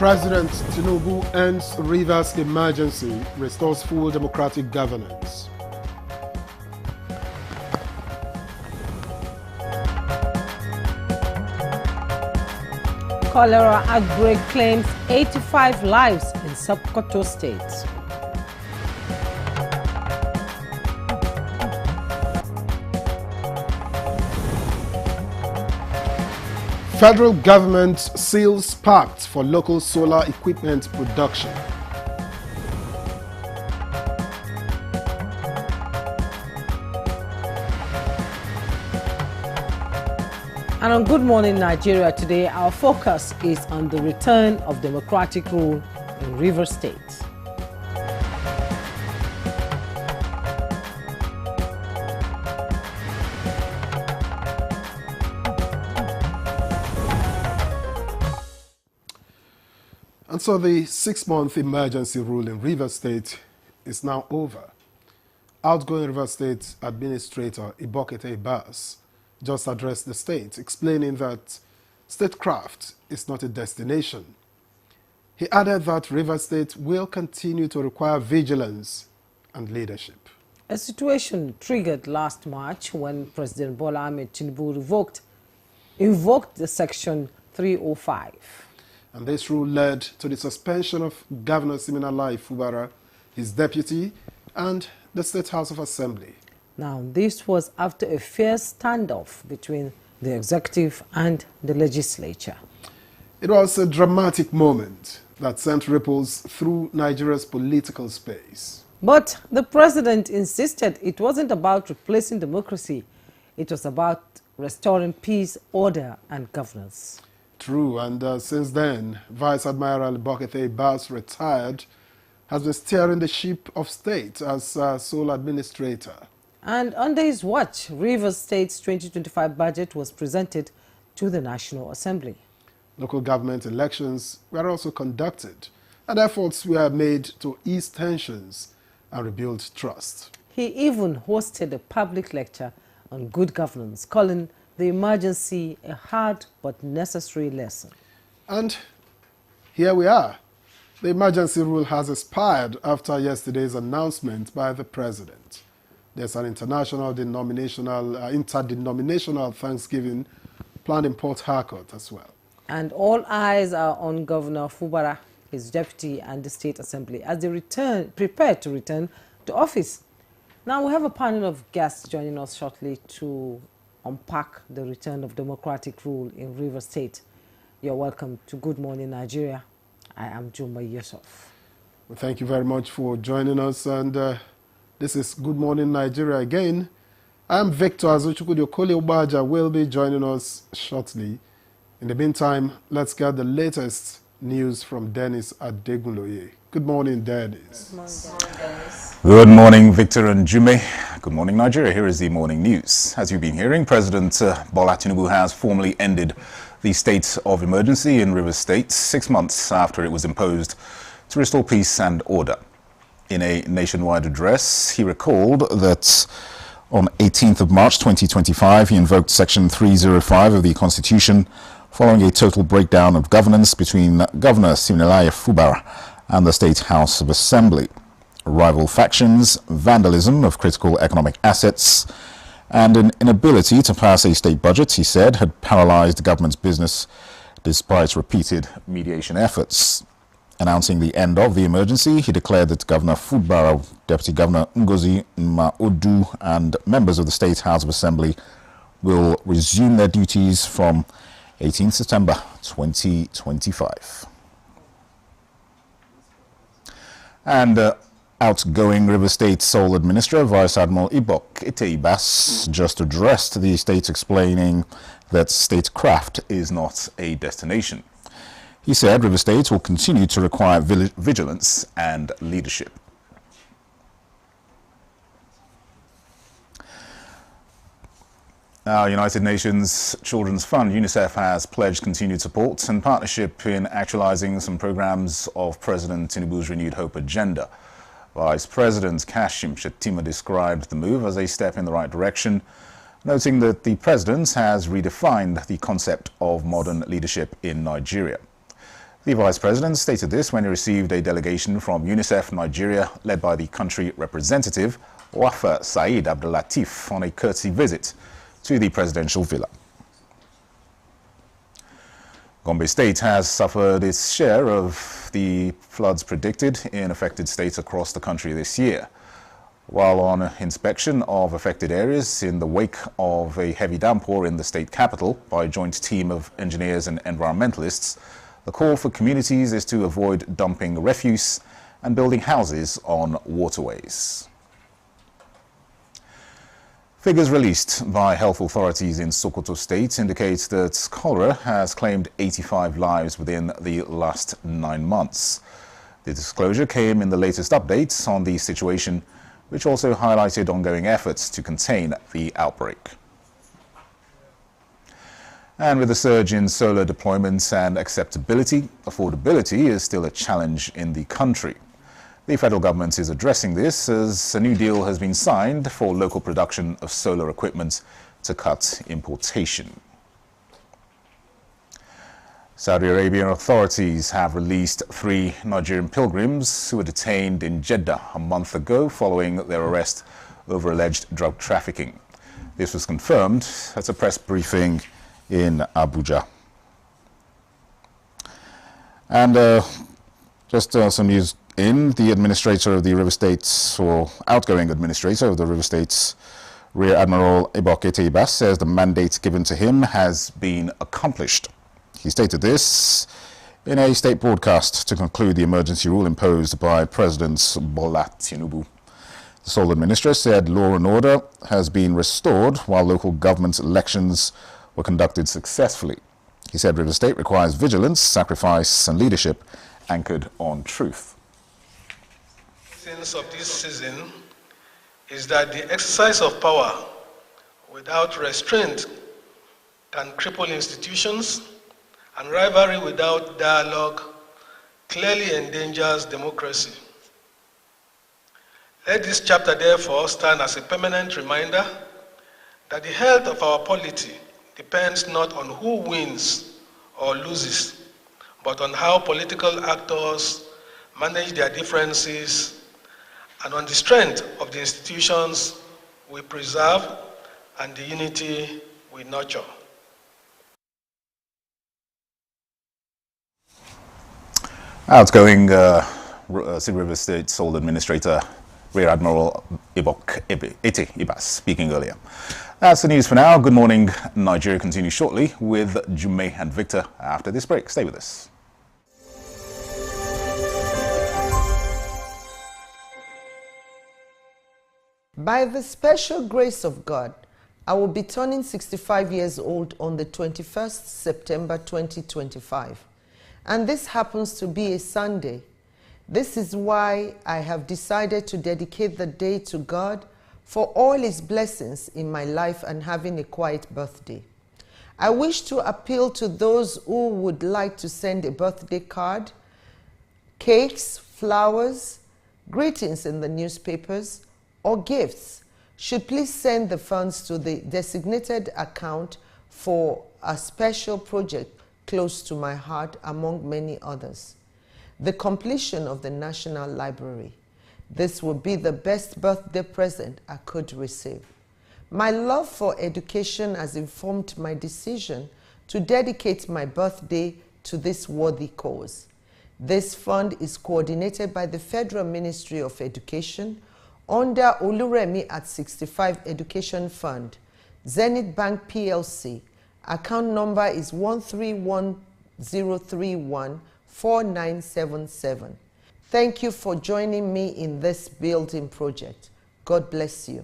President Tinubu ends Rivers emergency, restores full democratic governance. Cholera outbreak claims 85 lives in Sokoto State. Federal government seals pact for local solar equipment production. And on Good Morning Nigeria today, our focus is on the return of democratic rule in Rivers State. And so the 6-month emergency rule in Rivers State is now over. Outgoing Rivers State Administrator Ibokete Ibas just addressed the state, explaining that statecraft is not a destination. He added that Rivers State will continue to require vigilance and leadership. A situation triggered last March when President Bola Ahmed Tinubu invoked the Section 305. And this rule led to the suspension of Governor Siminalayi Fubara, his deputy, and the State House of Assembly. Now, this was after a fierce standoff between the executive and the legislature. It was a dramatic moment that sent ripples through Nigeria's political space. But the president insisted it wasn't about replacing democracy. It was about restoring peace, order, and governance. True, and since then, Vice Admiral Ibokete Ibas, retired, has been steering the ship of state as sole administrator. And under his watch, Rivers State's 2025 budget was presented to the National Assembly. Local government elections were also conducted, and efforts were made to ease tensions and rebuild trust. He even hosted a public lecture on good governance, calling the emergency a hard but necessary lesson. And here we are. The emergency rule has expired after yesterday's announcement by the president. There's an interdenominational Thanksgiving planned in Port Harcourt as well. And all eyes are on Governor Fubara, his deputy, and the State Assembly as they prepare to return to office. Now we have a panel of guests joining us shortly to unpack the return of democratic rule in Rivers State. You're welcome to Good Morning Nigeria. I am Juma Yusuf. Well, thank you very much for joining us, and this is Good Morning Nigeria again. I am Victor Azuchukwu. Okoli Ubaja will be joining us shortly. In the meantime, let's get the latest news from Dennis Adegunloye. Good morning, Dennis. Good morning, Dennis. Good morning, Victor and Jume. Good morning, Nigeria. Here is the morning news. As you've been hearing, President Bola Tinubu has formally ended the state of emergency in Rivers State 6 months after it was imposed to restore peace and order. In a nationwide address, he recalled that on 18th of March 2025, he invoked Section 305 of the Constitution following a total breakdown of governance between Governor Siminalayi Fubara and the State House of Assembly. Rival factions, vandalism of critical economic assets, and an inability to pass a state budget, he said, had paralyzed the government's business despite repeated mediation efforts. Announcing the end of the emergency, he declared that Governor Fubara, Deputy Governor Ngozi Nma-Odu, and members of the State House of Assembly will resume their duties from 18 September 2025. And outgoing River State sole administrator, Vice Admiral Ibokete Ibas, just addressed the state, explaining that statecraft is not a destination. He said River State will continue to require vigilance and leadership. Now, United Nations Children's Fund, UNICEF, has pledged continued support and partnership in actualizing some programs of President Tinubu's Renewed Hope agenda. Vice President Kashim Shettima described the move as a step in the right direction, noting that the president has redefined the concept of modern leadership in Nigeria. The Vice President stated this when he received a delegation from UNICEF Nigeria led by the country representative Wafa Said Abdulatif on a courtesy visit to the presidential villa. Gombe State has suffered its share of the floods predicted in affected states across the country this year. While on inspection of affected areas in the wake of a heavy downpour in the state capital by a joint team of engineers and environmentalists, the call for communities is to avoid dumping refuse and building houses on waterways. Figures released by health authorities in Sokoto State indicate that cholera has claimed 85 lives within the last 9 months. The disclosure came in the latest updates on the situation, which also highlighted ongoing efforts to contain the outbreak. And with the surge in solar deployments and acceptability, affordability is still a challenge in the country. The federal government is addressing this as a new deal has been signed for local production of solar equipment to cut importation. Saudi Arabian authorities have released 3 Nigerian pilgrims who were detained in Jeddah a month ago following their arrest over alleged drug trafficking. This was confirmed at a press briefing in Abuja. And just some news the administrator of the River States, or outgoing administrator of the River States, Rear Admiral Ibok Ibas, says the mandate given to him has been accomplished. He stated this in a state broadcast to conclude the emergency rule imposed by President Bola Tinubu. The sole administrator said law and order has been restored while local government elections were conducted successfully. He said River State requires vigilance, sacrifice and leadership anchored on truth. The essence of this season is that the exercise of power without restraint can cripple institutions, and rivalry without dialogue clearly endangers democracy. Let this chapter therefore stand as a permanent reminder that the health of our polity depends not on who wins or loses, but on how political actors manage their differences and on the strength of the institutions we preserve and the unity we nurture. Outgoing River State Sole Administrator Rear Admiral Ibok Ibas speaking earlier. That's the news for now. Good morning, Nigeria continues shortly with Jume and Victor after this break. Stay with us. By the special grace of God, I will be turning 65 years old on the 21st September 2025. And this happens to be a Sunday. This is why I have decided to dedicate the day to God for all His blessings in my life and having a quiet birthday. I wish to appeal to those who would like to send a birthday card, cakes, flowers, greetings in the newspapers, or gifts, should please send the funds to the designated account for a special project close to my heart, among many others. The completion of the National Library. This will be the best birthday present I could receive. My love for education has informed my decision to dedicate my birthday to this worthy cause. This fund is coordinated by the Federal Ministry of Education under Oluremi at 65 Education Fund, Zenith Bank PLC. Account number is 131-031-4977. Thank you for joining me in this building project. God bless you.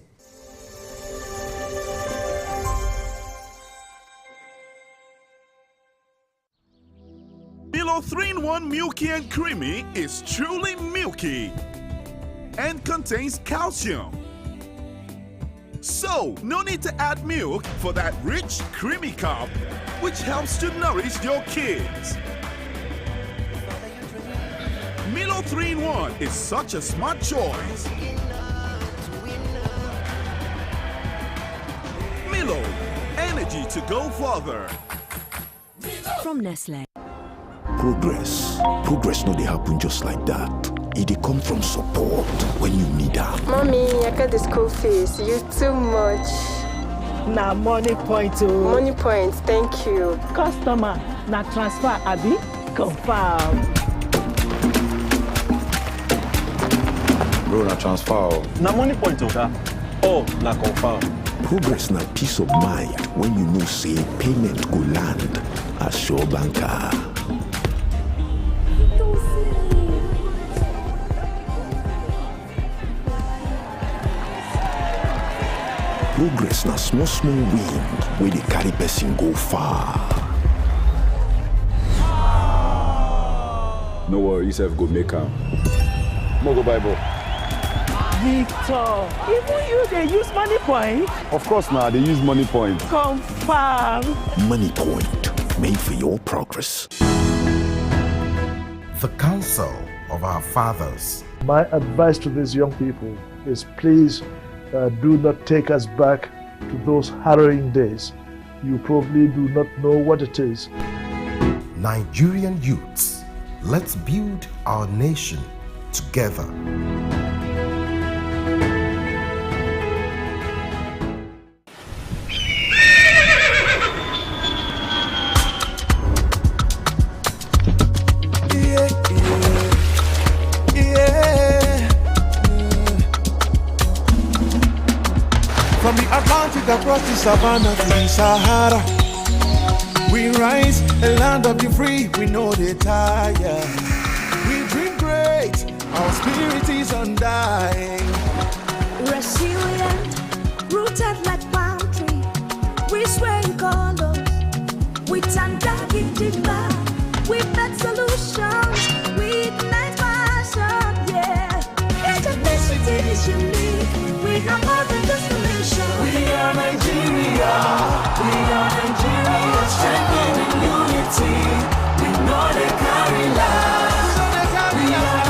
Milo 3-in-1 Milky and Creamy is truly milky and contains calcium. So, no need to add milk for that rich, creamy cup, which helps to nourish your kids. Milo 3-in-1 is such a smart choice. Milo, energy to go further. From Nestle. Progress. Progress no dey happen just like that. It dey come from support when you need am. Mommy, I got the school fees. You too much. Na money point o. Money point, thank you. Customer, na transfer abi? Confirm. Bro, na transfer. Na money point oga. Oh, na confirm. Progress na peace of mind when you know say payment go land as Sure Banker. Progress na small wind wey dey carry person go far. No worry, you sef go make am. Mo go buy ball. Victor, even you dey use money point? Of course na, they use money point. Confirm. Money Point, made for your progress. The counsel of our fathers. My advice to these young people is please do not take us back to those harrowing days. You probably do not know what it is. Nigerian youths, let's build our nation together. From the Atlantic across the savannah to the Sahara, we rise, a land of the free, we know they tire. We dream great, our spirit is undying. Resilient, rooted like palm tree, we sway in colors, with undying demand, we make solutions, we ignite passion, yeah. Each ethnicity is unique, we are more than just a nation. We are Nigeria, strengthening unity. We know they carry lives. We are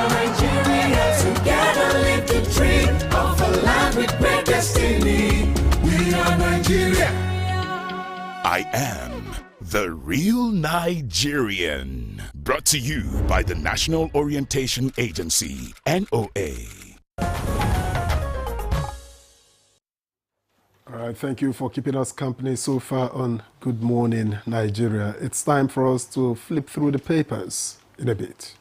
Nigeria, together live the dream of a land with great destiny. We are Nigeria. I am the real Nigerian. Brought to you by the National Orientation Agency, NOA. All right, thank you for keeping us company so far on Good Morning Nigeria. It's time for us to flip through the papers in a bit.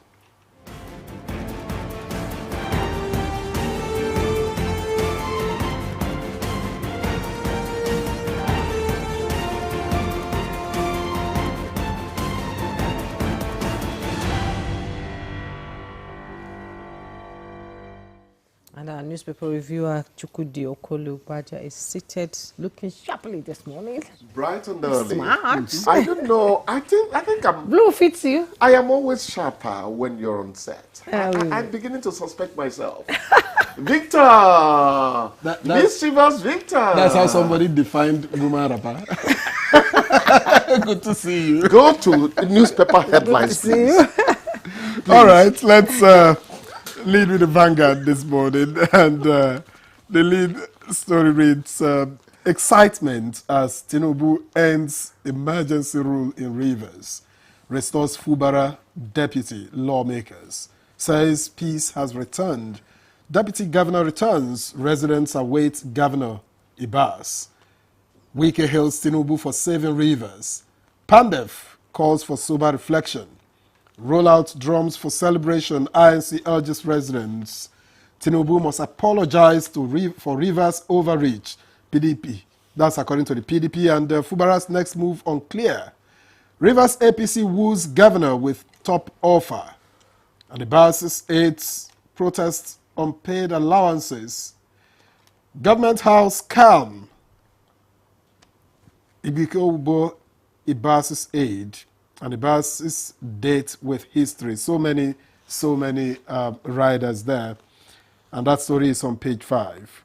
And our newspaper reviewer, Chukudi Okolu Baja, is seated looking sharply this morning. Bright and early. Smart. I don't know. I think I'm... Blue fits you. I am always sharper when you're on set. I'm beginning to suspect myself. Victor! Mischievous Victor! That's how somebody defined Guma Rapper. Good to see you. Go to newspaper headlines, please. All right, let's lead with the Vanguard this morning. And the lead story reads, excitement as Tinubu ends emergency rule in Rivers, restores Fubara deputy lawmakers, says peace has returned. Deputy governor returns, residents await Governor Ibas. Wike hails Tinubu for saving Rivers. Pandef calls for sober reflection. Roll out drums for celebration, INC urges residents. Tinubu must apologize for Rivers' overreach. PDP. That's according to the PDP. And Fubara's next move unclear. Rivers APC woos governor with top offer. And the Basis aids protests on paid allowances. Government house calm. Ibiko Ubo Ibas's aid. And the Basis date with history. So many riders there. And that story is on page 5.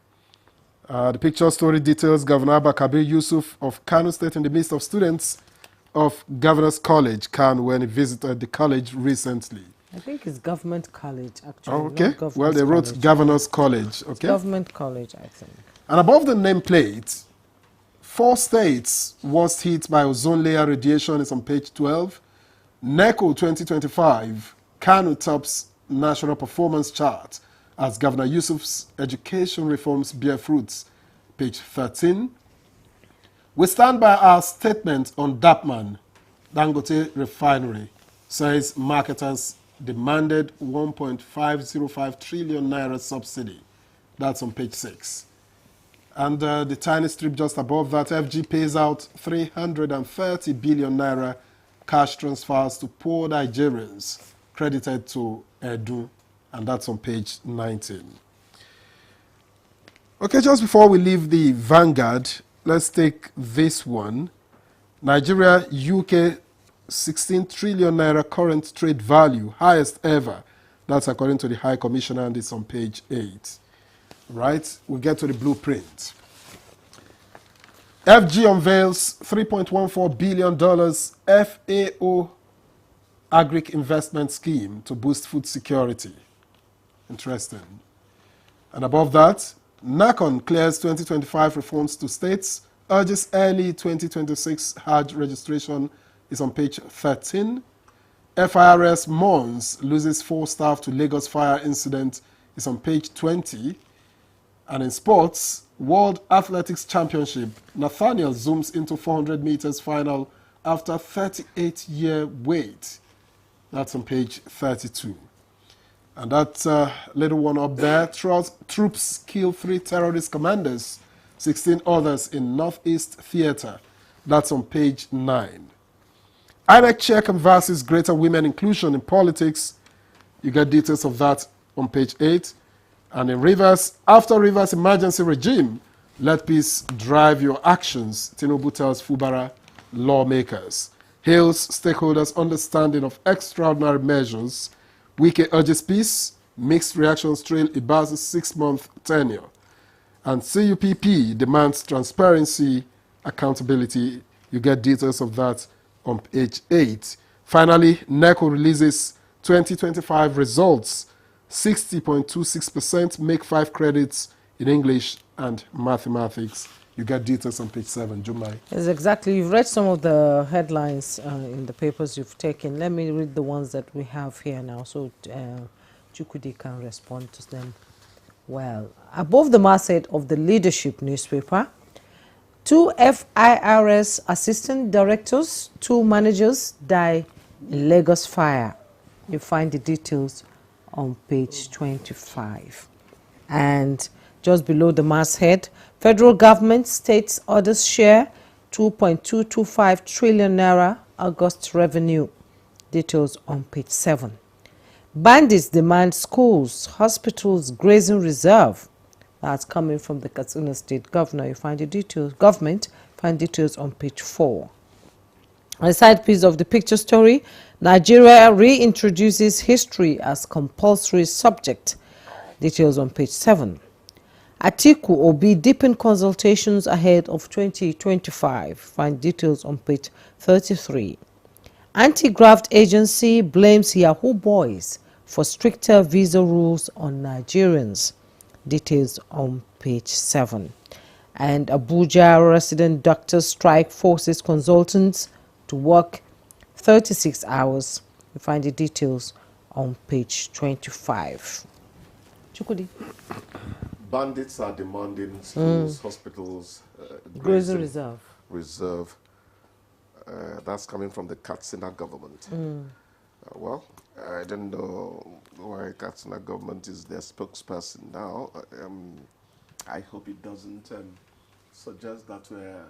The picture story details Governor Abba Kabir Yusuf of Kano State in the midst of students of Governor's College, Kano, when he visited the college recently. I think it's Government College, actually. Oh, okay. Well, they wrote College. Governor's College. Okay. It's Government College, I think. And above the nameplate, 4 states worst hit by ozone layer radiation is on page 12. NECO 2025, Kano tops national performance chart as Governor Yusuf's education reforms bear fruits, page 13. We stand by our statement on Dapman, Dangote Refinery, says marketers demanded 1.505 trillion naira subsidy. That's on page 6. And the tiny strip just above that, FG pays out 330 billion naira cash transfers to poor Nigerians, credited to Edu, and that's on page 19. Okay, just before we leave the Vanguard, let's take this one. Nigeria, UK, 16 trillion naira current trade value, highest ever. That's according to the High Commissioner, and it's on page 8. Right, we get to the blueprint. FG unveils $3.14 billion FAO Agric Investment Scheme to boost food security. Interesting. And above that, NACON clears 2025 reforms to states, urges early 2026 Hajj registration is on page 13. FIRS Mons loses 4 staff to Lagos fire incident is on page 20. And in sports, World Athletics Championship, Nathaniel zooms into 400 meters final after 38-year wait. That's on page 32. And that little one up there, troops kill 3 terrorist commanders, 16 others in Northeast Theater. That's on page 9. INEC chair converses greater women inclusion in politics. You get details of that on page 8. And in Rivers, after Rivers emergency regime, let peace drive your actions, Tinubu tells Fubara lawmakers. Hails stakeholders' understanding of extraordinary measures. Wike urges peace. Mixed reactions trail Iba's 6-month tenure. And CUPP demands transparency, accountability. You get details of that on page 8. Finally, NECO releases 2025 results. 60.26% make 5 credits in English and mathematics. You get details on page 7. Jumai. Yes, exactly. You've read some of the headlines in the papers you've taken. Let me read the ones that we have here now so Chukudi can respond to them well. Above the masthead of the Leadership newspaper, 2 FIRS assistant directors, 2 managers die in Lagos fire. You find the details on page 25. And just below the masthead, federal government states orders share 2.225 trillion naira August revenue. Details on page 7. Bandits demand schools, hospitals, grazing reserve. That's coming from the Katsina State Governor. You find the details. Government find details on page 4. On the side piece of the picture story, Nigeria reintroduces history as compulsory subject. Details on page 7. Atiku Obi deepen consultations ahead of 2025. Find details on page 33. Anti-graft agency blames Yahoo boys for stricter visa rules on Nigerians. Details on page 7. And Abuja resident doctors strike forces consultants to work 36 hours. You find the details on page 25. Chukudi. Bandits are demanding schools, hospitals, grazing reserve. That's coming from the Katsina government. Well, I don't know why Katsina government is their spokesperson now. I hope it doesn't suggest that we're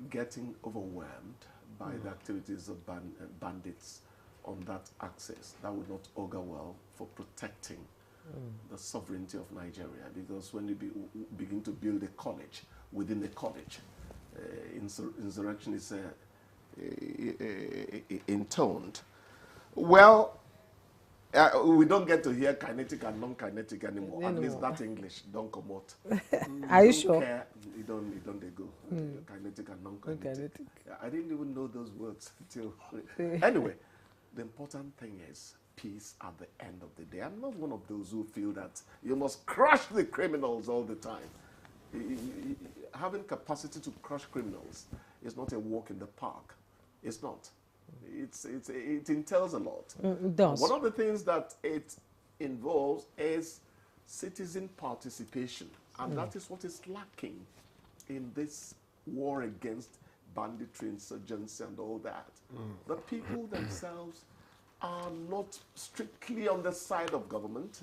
getting overwhelmed by the activities of bandits on that axis. That would not augur well for protecting the sovereignty of Nigeria, because when you begin to build a college within a college, insurrection is intoned. Well, we don't get to hear kinetic and non-kinetic anymore. At least that English don't come out. Are you sure? You don't they go. Kinetic and non-kinetic. I didn't even know those words until. Anyway, the important thing is peace at the end of the day. I'm not one of those who feel that you must crush the criminals all the time. having capacity to crush criminals is not a walk in the park. It's not. It entails a lot. It does. One of the things that it involves is citizen participation, and that is what is lacking in this war against banditry, insurgency, and all that. The people themselves are not strictly on the side of government,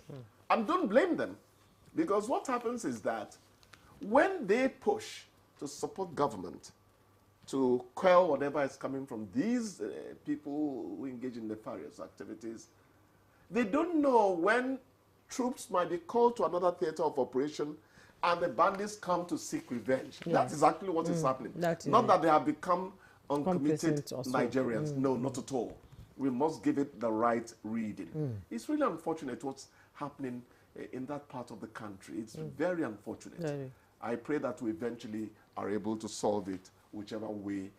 and don't blame them, because what happens is that when they push to support government to quell whatever is coming from these people who engage in nefarious activities, they don't know when troops might be called to another theater of operation and the bandits come to seek revenge. Yeah. That's exactly what is happening. Not that they have become uncommitted Nigerians. No, not at all. We must give it the right reading. It's really unfortunate what's happening in that part of the country. It's very unfortunate. Very. I pray that we eventually are able to solve it whichever way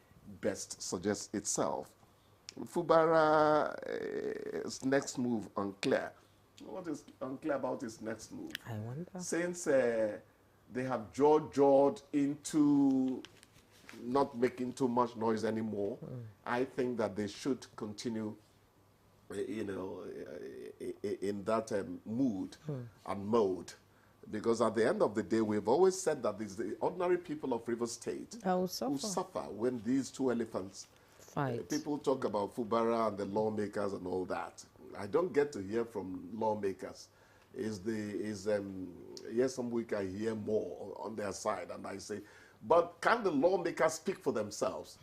best suggests itself. Fubara's next move unclear. What is unclear about his next move? I wonder. Since they have jawed into not making too much noise anymore, I think that they should continue, in that mood and mode. Because at the end of the day, we've always said that it's the ordinary people of Rivers State who suffer when these two elephants fight. People talk about Fubara and the lawmakers and all that. I don't get to hear from lawmakers. Some week I hear more on their side, and I say, but can the lawmakers speak for themselves?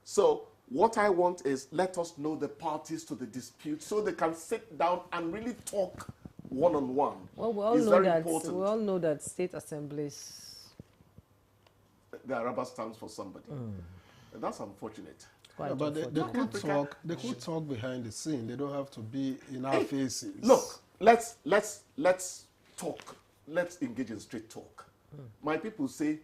So what I want is let us know the parties to the dispute so they can sit down and really talk one-on-one. Well, we all know that state assemblies, the rubber stamps for somebody. And that's unfortunate. Yeah, but they could talk behind the scene. They don't have to be in our faces. Look, let's talk. Let's engage in straight talk. My people say,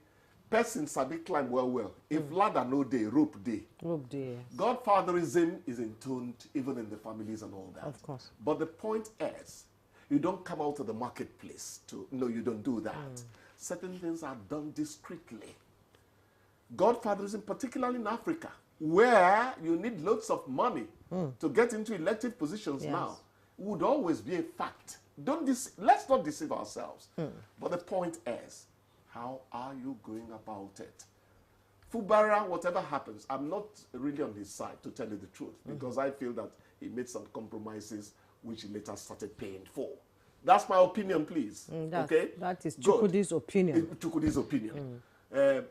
person sabi climb well. If ladder no day, rope day. Rope day. Godfatherism is intoned even in the families and all that. Of course. But the point is, you don't come out to the marketplace no, you don't do that. Certain things are done discreetly. Godfatherism, particularly in Africa, where you need loads of money to get into elective positions now, would always be a fact. Let's not deceive ourselves. But the point is, how are you going about it? Fubara, whatever happens, I'm not really on his side, to tell you the truth, because I feel that he made some compromises which he later started paying for. That's my opinion, please. Okay? That is Chukwudi's opinion. Chukwudi's opinion.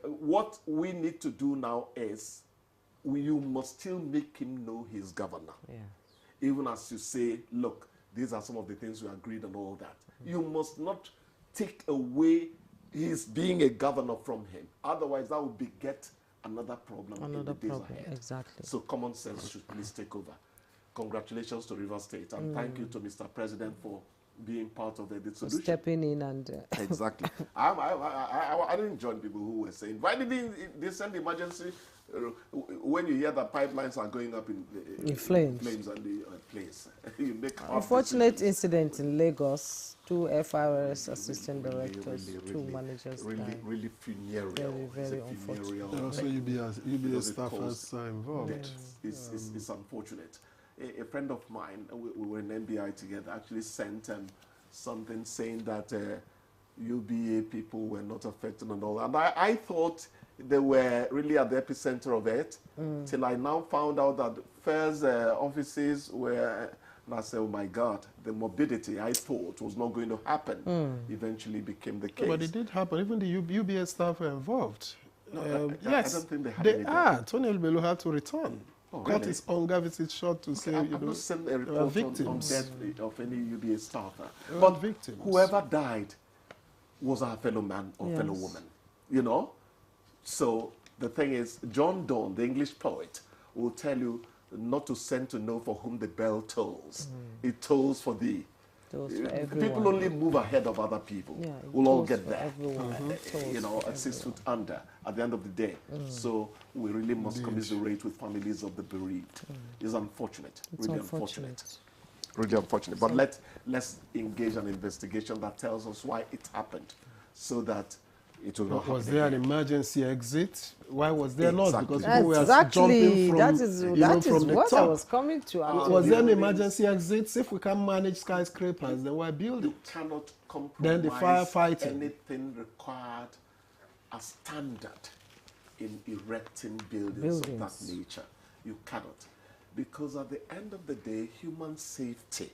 What we need to do now is you must still make him know he's governor. Yeah. Even as you say, look, these are some of the things we agreed and all that. You must not take away his being a governor from him. Otherwise, that will beget another problem in the days ahead. Exactly. So common sense should please take over. Congratulations to Rivers State, and thank you to Mr. President for being part of the solution. Stepping in and... Exactly. I didn't join people who were saying, why did they send emergency when you hear that pipelines are going up in flames and the place? You make unfortunate incident in Lagos. 2 FRS assistant directors, two managers. Really funereal. Very unfortunate. And also UBS staffers are involved. It's unfortunate. A friend of mine, we were in NBI together, actually sent something saying that UBA people were not affected and all. And I thought they were really at the epicenter of it, till I now found out that first offices were, and I said, oh my God, the morbidity I thought was not going to happen eventually became the case. But it did happen. Even the UBS staff were involved. No, yes, I don't think they had they are. Tony Elbelo had to return. Cut really? his hunger visit short to say, I've not sent a report on death of any UBA staffer. But victims. Whoever died was our fellow man or fellow woman, you know? So the thing is, John Donne, the English poet, will tell you not to send to know for whom the bell tolls. It tolls for thee. People only move ahead of other people. Yeah, we'll all get there. At 6 foot under at the end of the day. So we really must commiserate with families of the bereaved. It's unfortunate. It's really unfortunate. Really unfortunate. But let's engage an investigation that tells us why it happened, so that it will not happen. Was there an emergency exit? Why was there not? Exactly. Because people were Exactly. jumping from, That is from the what top. I was coming to. Was there an emergency exit? If we can manage skyscrapers, then why build it? You cannot compromise Then the firefighting. anything required as standard in erecting buildings of that nature. You cannot. Because at the end of the day, human safety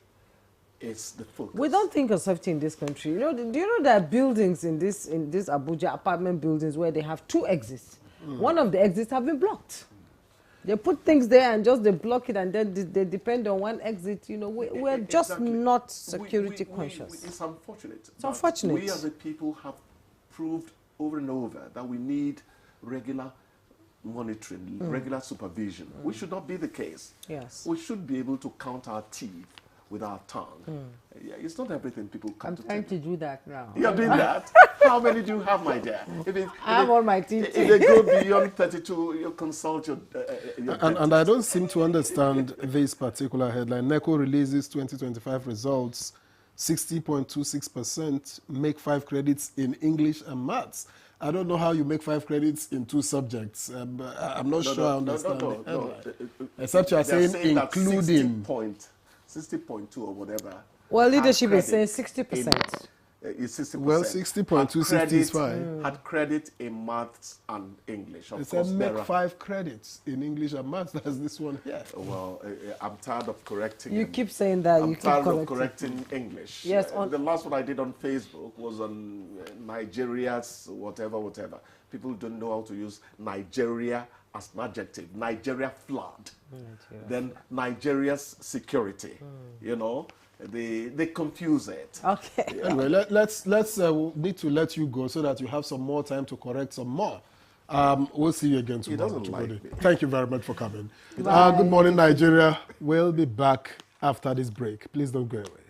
is the focus. We don't think of safety in this country. You know, do you know there are buildings in this Abuja, apartment buildings, where they have 2 exits? One of the exits have been blocked. They put things there and just they block it, and then they depend on one exit. You know, we're just not security conscious. It's unfortunate. It's unfortunate. We as a people have proved over and over that we need regular monitoring, regular supervision. We should not be the case. Yes. We should be able to count our teeth with our tongue. Yeah, it's not everything people come to trying to do that now. You're doing that? How many do you have, my dear? I have all my teeth. If they go beyond 32, you consult your and I don't seem to understand this particular headline. NECO releases 2025 results. 60.26% make 5 credits in English and maths. I don't know how you make 5 credits in 2 subjects. I'm not sure I understand it. Except you are saying including 60.2 or whatever. Well, leadership is saying 60%. It's 60%. Well, 60.260 is fine. Had credit in maths and English. Of It course, said make 5 credits in English and maths. That's this one here. Well, I'm tired of correcting. You keep saying that. I'm tired of correcting English. Yes. The last one I did on Facebook was on Nigeria's whatever. People don't know how to use Nigeria as an adjective. Nigeria flood. Then Nigeria's security. You know. They confuse it. Okay. Anyway, let's need to let you go so that you have some more time to correct some more. We'll see you again tomorrow. He doesn't like me. Thank you very much for coming. Bye. Good morning, Nigeria. We'll be back after this break. Please don't go away.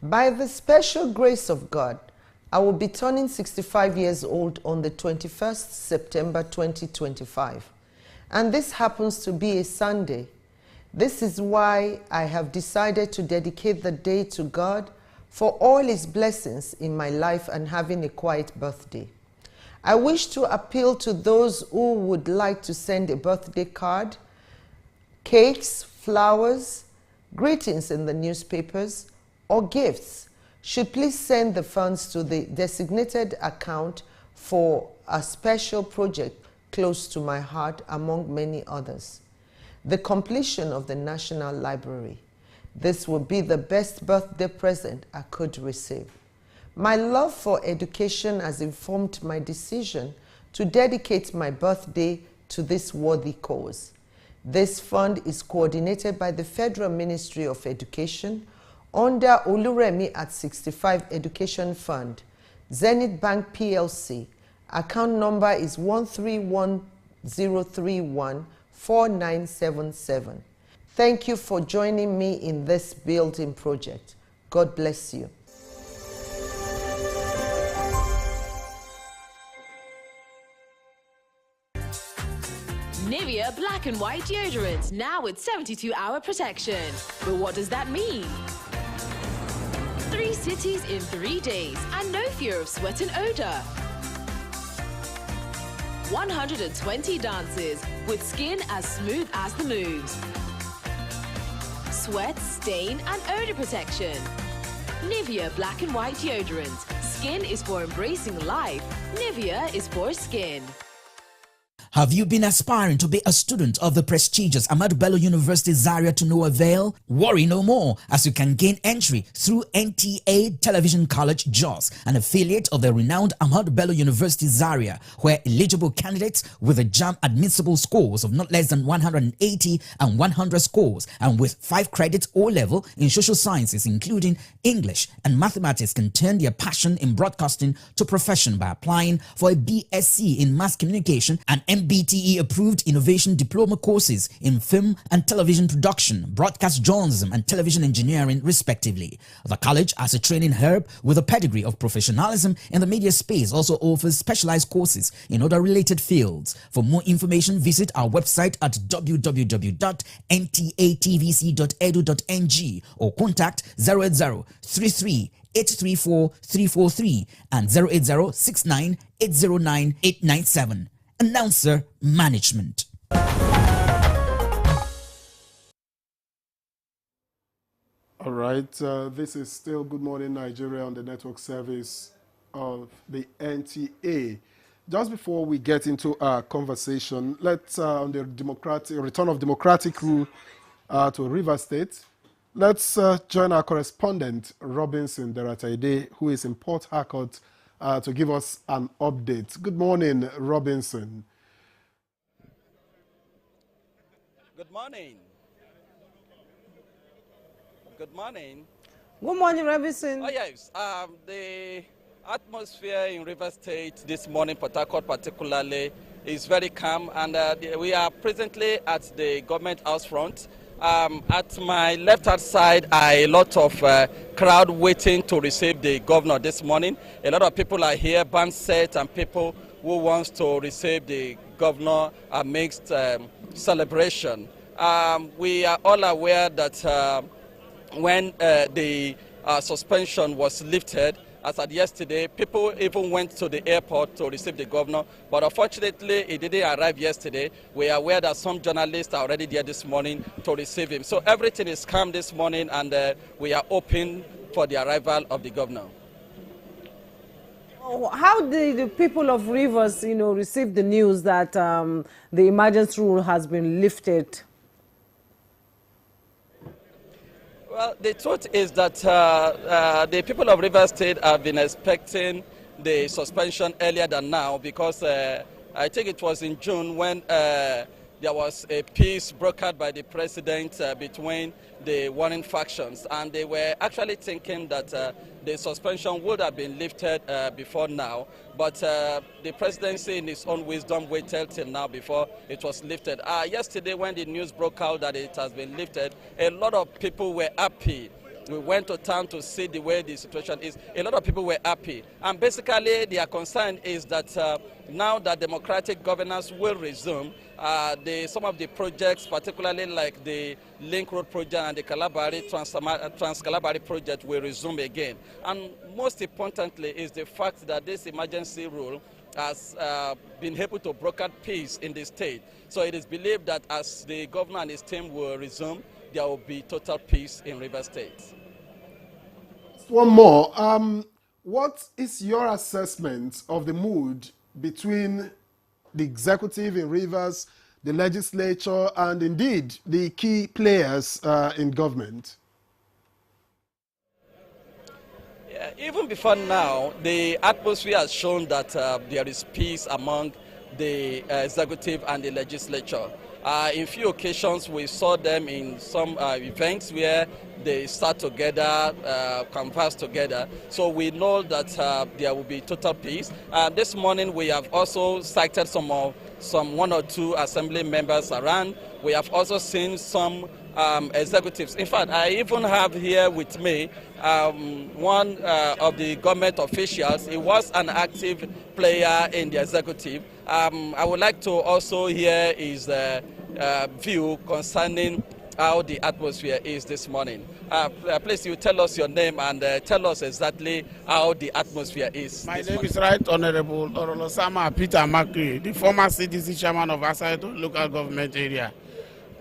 By the special grace of God, I will be turning 65 years old on the 21st September 2025. And this happens to be a Sunday. This is why I have decided to dedicate the day to God for all His blessings in my life and having a quiet birthday. I wish to appeal to those who would like to send a birthday card, cakes, flowers, greetings in the newspapers, or gifts. Should please send the funds to the designated account for a special project close to my heart, among many others. The completion of the National Library. This will be the best birthday present I could receive. My love for education has informed my decision to dedicate my birthday to this worthy cause. This fund is coordinated by the Federal Ministry of Education under Oluremi at 65 Education Fund, Zenith Bank PLC. Account number is 131-031-4977. Thank you for joining me in this building project. God bless you. Nivea Black and White Deodorant, now with 72-hour protection. But what does that mean? 3 cities in 3 days and no fear of sweat and odor. 120 dances with skin as smooth as the moves. Sweat, stain and odor protection. Nivea Black and White Deodorant. Skin is for embracing life. Nivea is for skin. Have you been aspiring to be a student of the prestigious Ahmadu Bello University Zaria to no avail? Worry no more, as you can gain entry through NTA Television College Jos, an affiliate of the renowned Ahmadu Bello University Zaria, where eligible candidates with a JAMB admissible scores of not less than 180 and 100 scores, and with 5 credits O-level in social sciences including English and mathematics, can turn their passion in broadcasting to profession by applying for a BSc in mass communication and NBTE approved innovation diploma courses in film and television production, broadcast journalism and television engineering respectively. The college, as a training hub with a pedigree of professionalism in the media space, also offers specialized courses in other related fields. For more information, visit our website at www.ntatvc.edu.ng or contact 08033 834-343 and 08069-809-897. Announcer Management. All right, this is still Good Morning Nigeria on the network service of the NTA. Just before we get into our conversation, let's on the return of democratic rule to Rivers State. Let's join our correspondent, Robinson Derataide, who is in Port Harcourt, to give us an update. Good morning, Robinson. Good morning. Good morning. Good morning, Robinson. Oh, yes. The atmosphere in Rivers State this morning, Port Harcourt particularly, is very calm, and we are presently at the government house front. At my left-hand side, a lot of crowd waiting to receive the governor this morning. A lot of people are here, band set, and people who wants to receive the governor amidst celebration. We are all aware that when the suspension was lifted, as at yesterday, people even went to the airport to receive the governor, but unfortunately, it didn't arrive yesterday. We are aware that some journalists are already there this morning to receive him. So everything is calm this morning, and we are open for the arrival of the governor. How did the people of Rivers, receive the news that the emergency rule has been lifted? Well, the truth is that the people of Rivers State have been expecting the suspension earlier than now, because I think it was in June when there was a peace brokered by the president between the warring factions, and they were actually thinking that the suspension would have been lifted before now, but the presidency in its own wisdom waited till now before it was lifted. Yesterday when the news broke out that it has been lifted, a lot of people were happy. We went to town to see the way the situation is. A lot of people were happy, and basically their concern is that now that democratic governance will resume, some of the projects, particularly like the Link Road project and the Trans-Calabari project, will resume again. And most importantly is the fact that this emergency rule has been able to broker peace in the state. So it is believed that as the governor and his team will resume, there will be total peace in Rivers State. One more. What is your assessment of the mood between the executive in Rivers, the legislature, and indeed the key players in government? Yeah, even before now, the atmosphere has shown that there is peace among the executive and the legislature. In few occasions, we saw them in some events where they sat together, converse together. So we know that there will be total peace. This morning, we have also cited some one or two assembly members around. We have also seen some executives. In fact, I even have here with me one of the government officials. He was an active player in the executive. I would like to also hear his view concerning how the atmosphere is this morning. Please, you tell us your name and tell us exactly how the atmosphere is. My name is Right Honorable Orolosama Peter Makri, the former CDC chairman of Asaito local government area.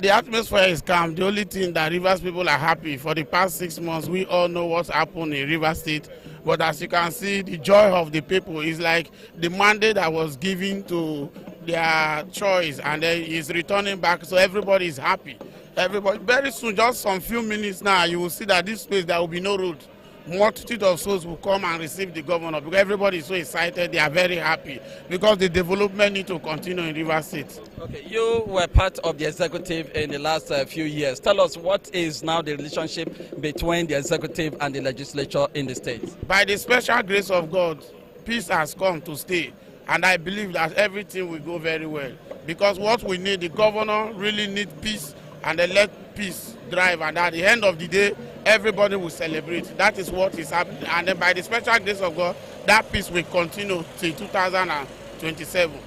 The atmosphere is calm. The only thing that Rivers people are happy for the past 6 months, we all know what's happened in Rivers State. But as you can see, the joy of the people is like the mandate that was given to their choice, and then is returning back, so everybody is happy. Everybody, very soon, just some few minutes now, you will see that this place, there will be no road. Multitude of souls will come and receive the governor, because everybody is so excited. They are very happy because the development need to continue in Rivers State. Okay, you were part of the executive in the last few years. Tell us, what is now the relationship between the executive and the legislature in the state? By the special grace of God, peace has come to stay, and I believe that everything will go very well. because what we need, the governor really needs peace, and they let peace drive, and at the end of the day, everybody will celebrate. That is what is happening, and then by the special grace of God, that peace will continue till 2027.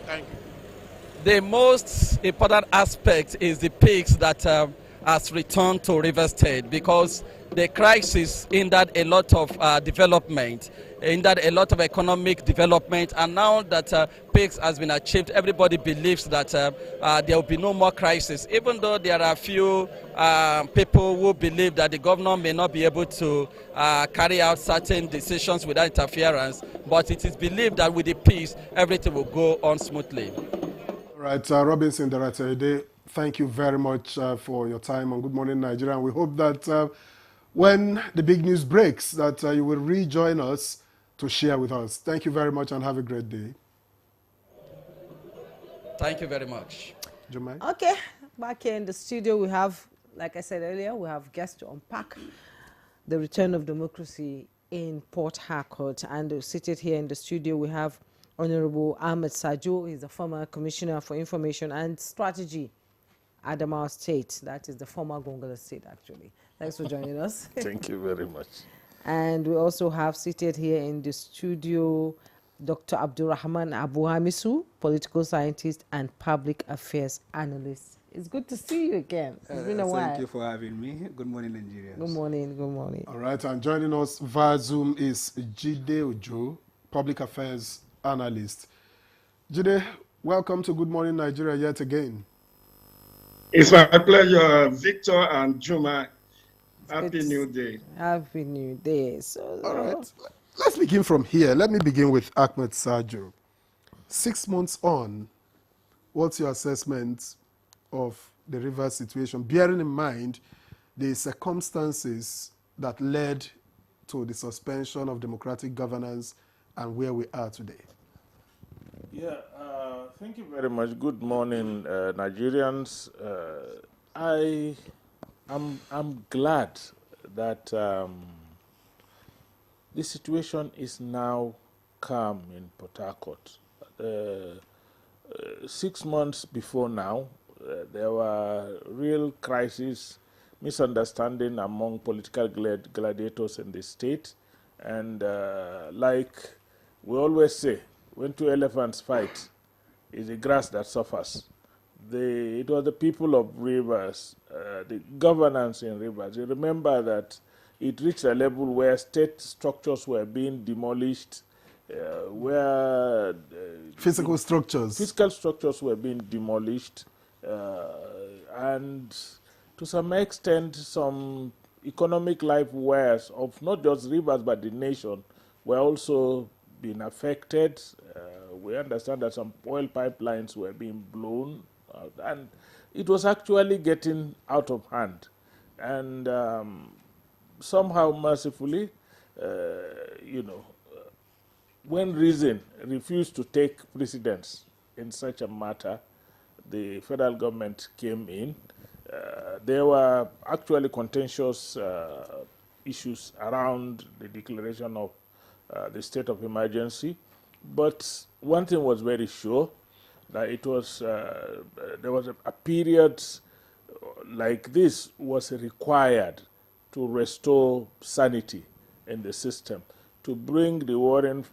Thank you. The most important aspect is the peace that has returned to Rivers State, because the crisis hindered a lot of development, hindered a lot of economic development, and now that peace has been achieved, everybody believes that there will be no more crisis, even though there are a few people who believe that the governor may not be able to carry out certain decisions without interference, but it is believed that with the peace, everything will go on smoothly. All right, Robinson Daratede, thank you very much for your time on Good Morning Nigeria, and we hope that when the big news breaks, that you will rejoin us to share with us. Thank you very much and have a great day. Thank you very much. Jumai? Okay, back here in the studio, we have, like I said earlier, we have guests to unpack the return of democracy in Port Harcourt. And seated here in the studio, we have Honorable Ahmed Sajo. He's the former Commissioner for Information and Strategy, Adamawa State. That is the former Gongola State, actually. Thanks for joining us. Thank you very much. And we also have seated here in the studio Dr. Abdurrahman Abu Hamisu, political scientist and public affairs analyst. It's good to see you again. It's been a while. Thank you for having me. Good morning, Nigeria. Good morning, good morning. All right, and joining us via Zoom is Jide Ojo, public affairs analyst. Jide, welcome to Good Morning Nigeria yet again. It's my pleasure, Victor and Juma. Happy New Day. Happy New Day. So, all right, let's begin from here. Let me begin with Ahmed Sajo. 6 months on, what's your assessment of the Rivers situation, bearing in mind the circumstances that led to the suspension of democratic governance and where we are today? Yeah, thank you very much. Good morning, Nigerians. I'm glad that the situation is now calm in Port Harcourt. 6 months before now, there were real crises, misunderstanding among political gladiators in the state, and like we always say, when two elephants fight, it's the grass that suffers. It was the people of Rivers, the governance in Rivers. You remember that it reached a level where state structures were being demolished, where physical structures were being demolished, and to some extent, some economic life wares of not just Rivers but the nation were also being affected. We understand that some oil pipelines were being blown, and it was actually getting out of hand. And somehow, mercifully, when reason refused to take precedence in such a matter, the federal government came in. There were actually contentious issues around the declaration of the state of emergency, but one thing was very sure, that it was there was a period like this was required to restore sanity in the system, to bring the warring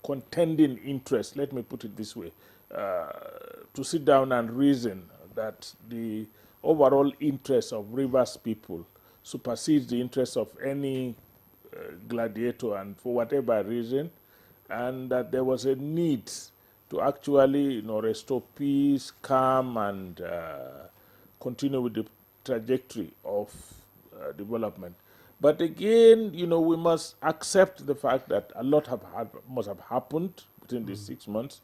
contending interests, let me put it this way, to sit down and reason that the overall interests of Rivers people supersedes the interests of any gladiator, and for whatever reason, and that there was a need to actually restore peace, calm, and continue with the trajectory of development. But again, we must accept the fact that a lot must have happened within these 6 months.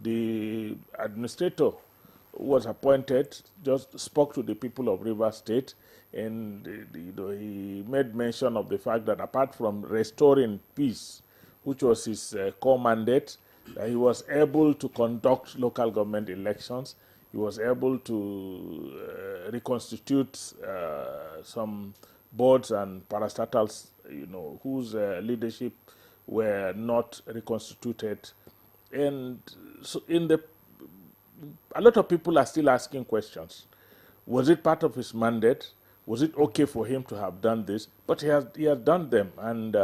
The administrator who was appointed just spoke to the people of Rivers State, and he made mention of the fact that apart from restoring peace, which was his core mandate, he was able to conduct local government elections. He was able to reconstitute some boards and parastatals, whose leadership were not reconstituted. And so in the a lot of people are still asking questions. Was it part of his mandate? Was it okay for him to have done this? But he has done them, and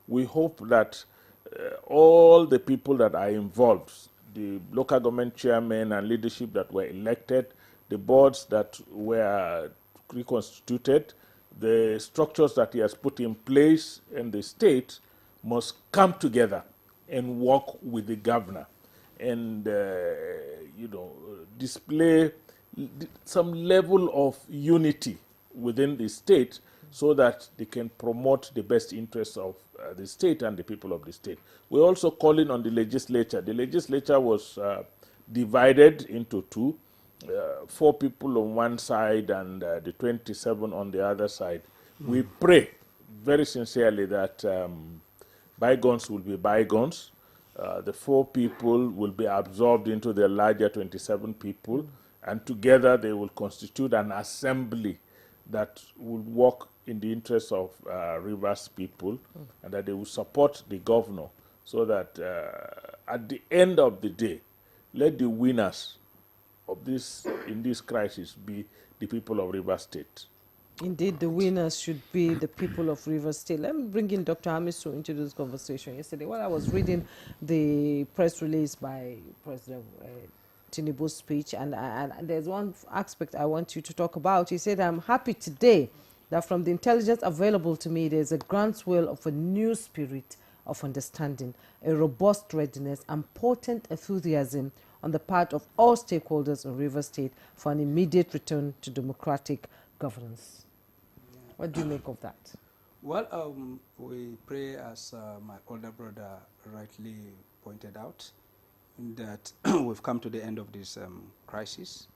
we hope that all the people that are involved, the local government chairmen and leadership that were elected, the boards that were reconstituted, the structures that he has put in place in the state must come together and work with the governor and display some level of unity within the state so that they can promote the best interests of the state and the people of the state. We're also calling on the legislature. The legislature was divided into two, 4 people on one side and the 27 on the other side. We pray very sincerely that bygones will be bygones. The 4 people will be absorbed into the larger 27 people, and together they will constitute an assembly that will work in the interests of Rivers people, and that they will support the governor so that at the end of the day, let the winners of this in this crisis be the people of Rivers State. Indeed, the winners should be the people of Rivers State. Let me bring in Dr. Hamisu into this conversation. Yesterday, while I was reading the press release by President Tinubu's speech, and there's one aspect I want you to talk about. He said, I'm happy today that from the intelligence available to me, there's a groundswell of a new spirit of understanding, a robust readiness, and potent enthusiasm on the part of all stakeholders in Rivers State for an immediate return to democratic governance. What do you make of that? Well, we pray, as my older brother rightly pointed out, that we've come to the end of this crisis,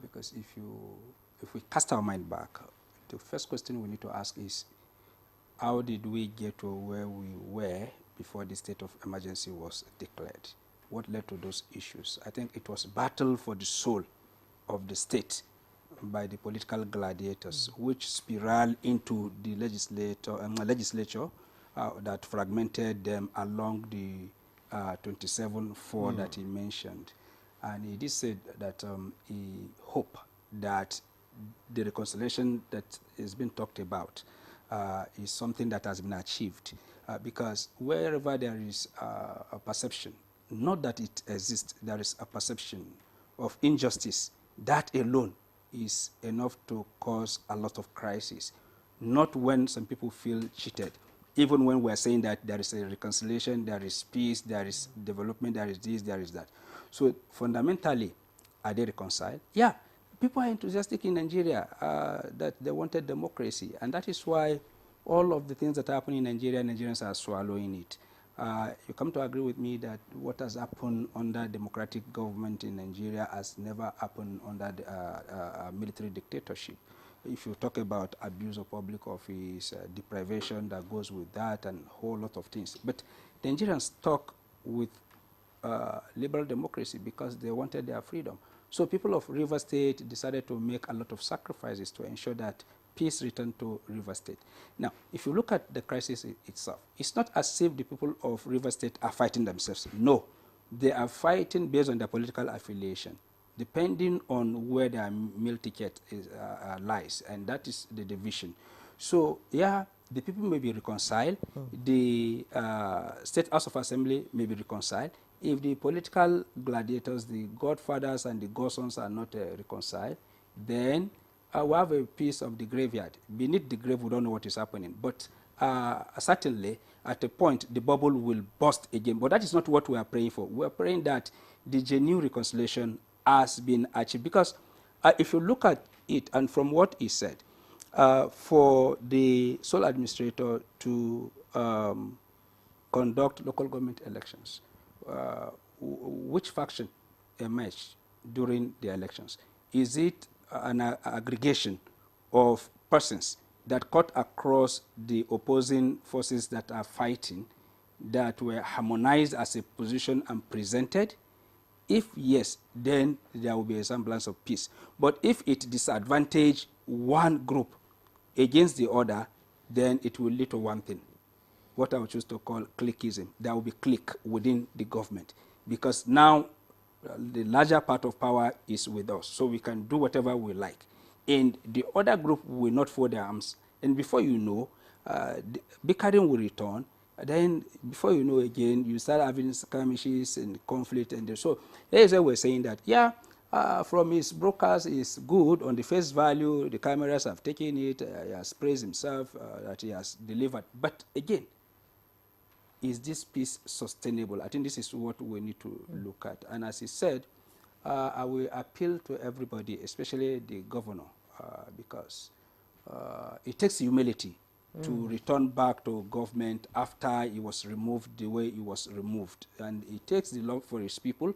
because if we cast our mind back, the first question we need to ask is, how did we get to where we were before the state of emergency was declared? What led to those issues? I think it was battle for the soul of the state by the political gladiators, which spiraled into the legislature that fragmented them along the 27-4 that he mentioned. And he did say that he hoped that the reconciliation that is being talked about is something that has been achieved. Because wherever there is a perception, not that it exists, there is a perception of injustice, that alone is enough to cause a lot of crisis. Not when some people feel cheated. Even when we're saying that there is a reconciliation, there is peace, there is development, there is this, there is that. So fundamentally, are they reconciled? Yeah, people are enthusiastic in Nigeria that they wanted democracy, and that is why all of the things that happen in Nigeria, Nigerians are swallowing it. You come to agree with me that what has happened under democratic government in Nigeria has never happened under the, military dictatorship. If you talk about abuse of public office, deprivation that goes with that, and a whole lot of things. But the Nigerians stuck with liberal democracy because they wanted their freedom. So people of Rivers State decided to make a lot of sacrifices to ensure that peace returned to Rivers State. Now, if you look at the crisis itself, it's not as if the people of Rivers State are fighting themselves. No, they are fighting based on their political affiliation, depending on where their meal ticket is, lies, and that is the division. So, yeah, the people may be reconciled. The State House of Assembly may be reconciled. If the political gladiators, the godfathers and the godsons are not reconciled, then we have a piece of the graveyard. Beneath the grave, we don't know what is happening. But certainly, at a point, the bubble will burst again. But that is not what we are praying for. We are praying that the genuine reconciliation has been achieved. Because if you look at it, and from what he said, for the sole administrator to conduct local government elections, which faction emerged during the elections? Is it an aggregation of persons that cut across the opposing forces that are fighting, that were harmonized as a position and presented? If yes, then there will be a semblance of peace. But if it disadvantages one group against the other, then it will lead to one thing, what I would choose to call cliquism. There will be clique within the government, because now the larger part of power is with us, so we can do whatever we like. And the other group will not fold their arms. And before you know, the bickering will return. Then before you know again, you start having skirmishes and conflict. And so that is why we're saying that, yeah, from his broadcast is good on the face value. The cameras have taken it. He has praised himself that he has delivered. But again, is this peace sustainable? I think this is what we need to look at. And as he said, I will appeal to everybody, especially the governor, because it takes humility to return back to government after he was removed the way he was removed. And it takes the love for his people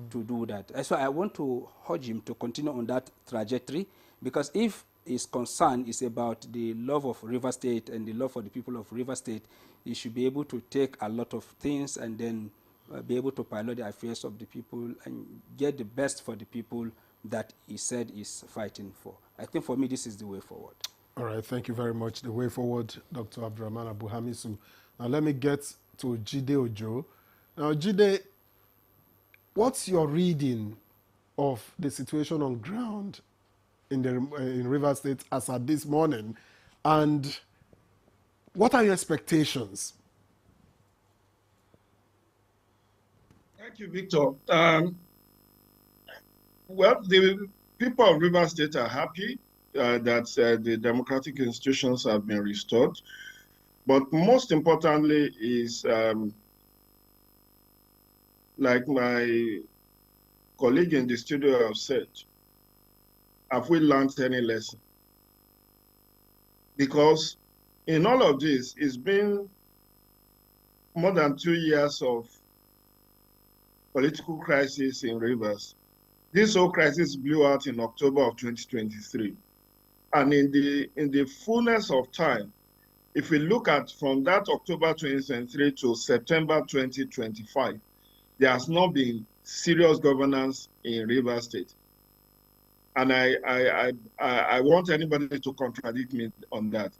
to do that. So I want to urge him to continue on that trajectory, because if his concern is about the love of River State and the love for the people of River State, he should be able to take a lot of things and then be able to pilot the affairs of the people and get the best for the people that he said is fighting for. I think for me, this is the way forward. All right, thank you very much. The way forward, Dr. Abdurrahman Abu Hamisu. Now let me get to Jide Ojo. Now, Jide, what's your reading of the situation on ground in River State as at this morning, and what are your expectations? Thank you, Victor. Well, the people of River State are happy that the democratic institutions have been restored. But most importantly is, like my colleague in the studio have said, have we learned any lesson? Because in all of this, it's been more than 2 years of political crisis in Rivers. This whole crisis blew out in October of 2023. And in the fullness of time, if we look at from that October 2023 to September 2025, there has not been serious governance in River State. And I want anybody to contradict me on that.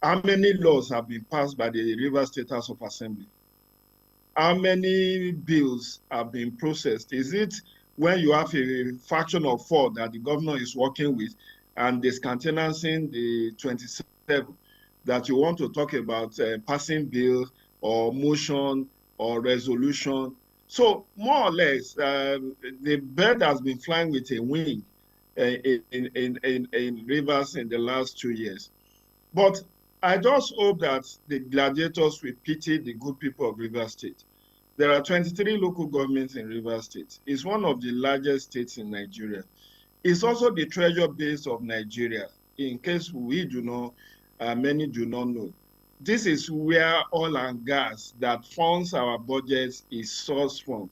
How many laws have been passed by the River State House of Assembly? How many bills have been processed? Is it when you have a faction of 4 that the governor is working with and discountenancing the 27 that you want to talk about passing bill or motion or resolution? So more or less, the bird has been flying with a wing in Rivers in the last 2 years. But I just hope that the gladiators will pity the good people of River State. There are 23 local governments in River State. It's one of the largest states in Nigeria. It's also the treasure base of Nigeria, in case we do not, many do not know. This is where oil and gas that funds our budgets is sourced from.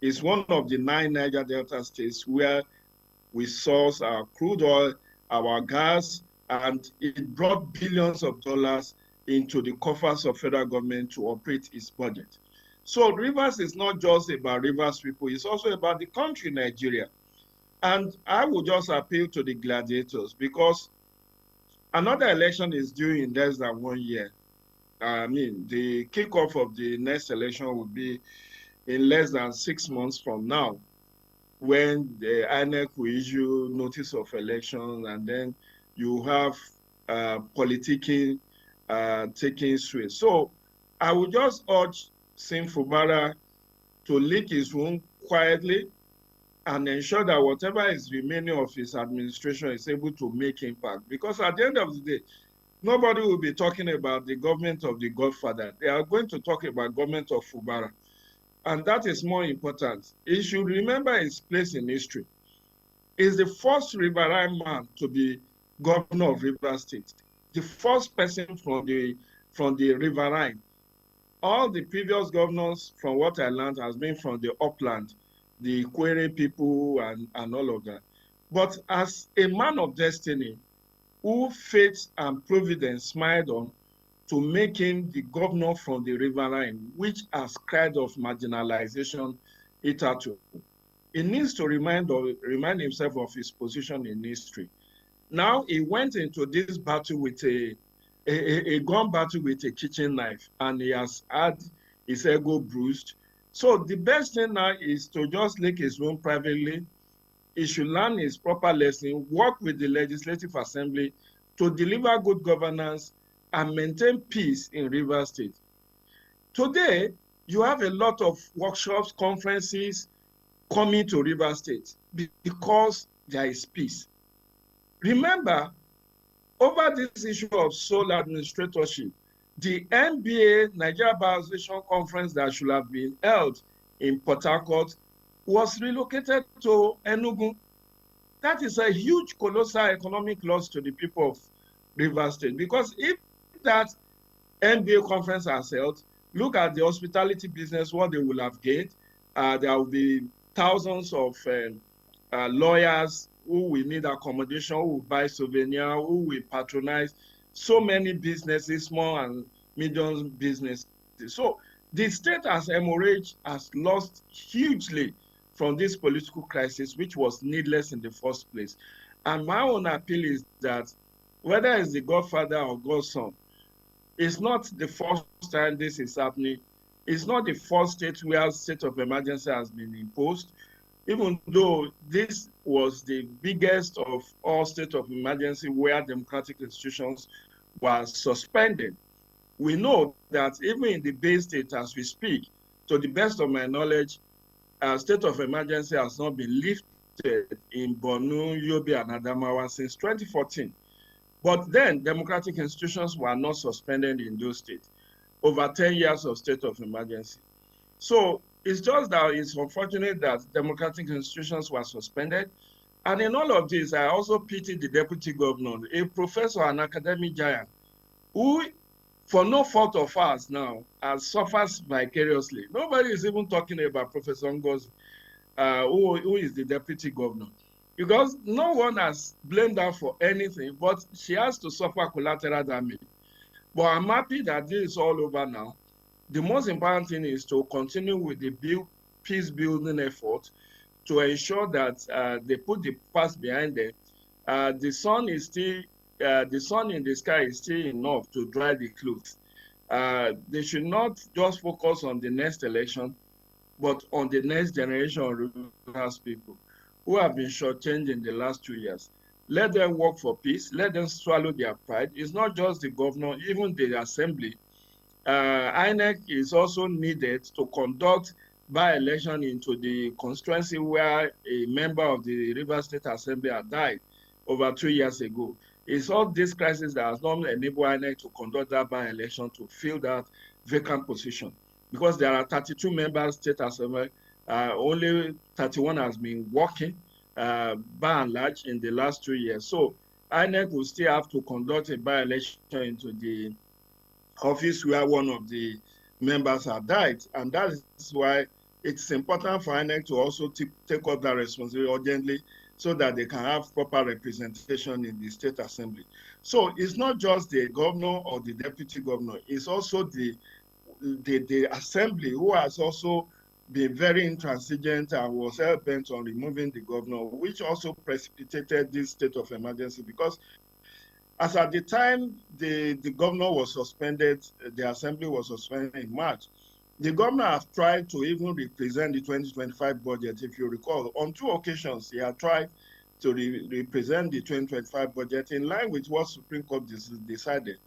It's one of the 9 Niger Delta states where we source our crude oil, our gas, and it brought billions of dollars into the coffers of federal government to operate its budget. So Rivers is not just about Rivers people, it's also about the country, Nigeria. And I will just appeal to the gladiators, because another election is due in less than 1 year. I mean, the kickoff of the next election will be in less than 6 months from now, when the INEC will issue notice of election, and then you have politicking taking sway. So I would just urge Sim Fubara to lick his wound quietly and ensure that whatever is remaining of his administration is able to make impact. Because at the end of the day, nobody will be talking about the government of the Godfather. They are going to talk about government of Fubara. And that is more important. He should remember his place in history. He's the first Riverine man to be governor of River State, the first person from the Riverine. All the previous governors, from what I learned, has been from the upland, the Kwere people and all of that. But as a man of destiny, who fate and providence smiled on to make him the governor from the Riverine, which has cried of marginalization hitherto, he needs to remind himself of his position in history. Now he went into this battle with a gun battle with a kitchen knife, and he has had his ego bruised. So the best thing now is to just lick his wound privately. He should learn his proper lesson, work with the Legislative Assembly to deliver good governance and maintain peace in Rivers State. Today, you have a lot of workshops, conferences coming to Rivers State because there is peace. Remember, over this issue of sole administratorship, the NBA Nigeria Bar Association conference that should have been held in Port Harcourt was relocated to Enugu. That is a huge, colossal economic loss to the people of Rivers State, because if that NBA conference has held, look at the hospitality business, what they will have gained. There will be thousands of lawyers who will need accommodation, who will buy souvenir, who will patronize so many businesses, small and medium businesses. So the state as hemorrhage has lost hugely from this political crisis, which was needless in the first place. And my own appeal is that whether it's the godfather or godson, it's not the first time this is happening. It's not the first state where state of emergency has been imposed, even though this was the biggest of all state of emergency where democratic institutions were suspended. We know that even in the Bay State, as we speak, to the best of my knowledge, state of emergency has not been lifted in Borno, Yobe, and Adamawa since 2014. But then, democratic institutions were not suspended in those states. Over 10 years of state of emergency. So it's just that it's unfortunate that democratic institutions were suspended. And in all of this, I also pity the deputy governor, a professor, an academic giant, who, for no fault of ours now, suffers vicariously. Nobody is even talking about Professor Ngozi, who is the deputy governor. Because no one has blamed her for anything, but she has to suffer collateral damage. But I'm happy that this is all over now. The most important thing is to continue with the peace building effort to ensure that they put the past behind them. The sun is still, the sun in the sky is still enough to dry the clothes. They should not just focus on the next election, but on the next generation of Rivers people who have been shortchanged in the last 2 years. Let them work for peace. Let them swallow their pride. It's not just the governor, even the assembly. INEC is also needed to conduct by-election into the constituency where a member of the Rivers State Assembly had died over 2 years ago. It's all this crisis that has not enabled INEC to conduct that by-election to fill that vacant position. Because there are 32 members State Assembly, only 31 has been working by and large in the last 2 years. So INEC will still have to conduct a by-election into the office where one of the members had died. And that is why it's important for INEC to also take up that responsibility urgently so that they can have proper representation in the State Assembly. So it's not just the governor or the deputy governor, it's also the assembly who has also been very intransigent and was hell-bent on removing the governor, which also precipitated this state of emergency, because as at the time the governor was suspended, the assembly was suspended in March, the governor has tried to even represent the 2025 budget. If you recall, on 2 occasions, he had tried to represent the 2025 budget in line with what Supreme Court decided.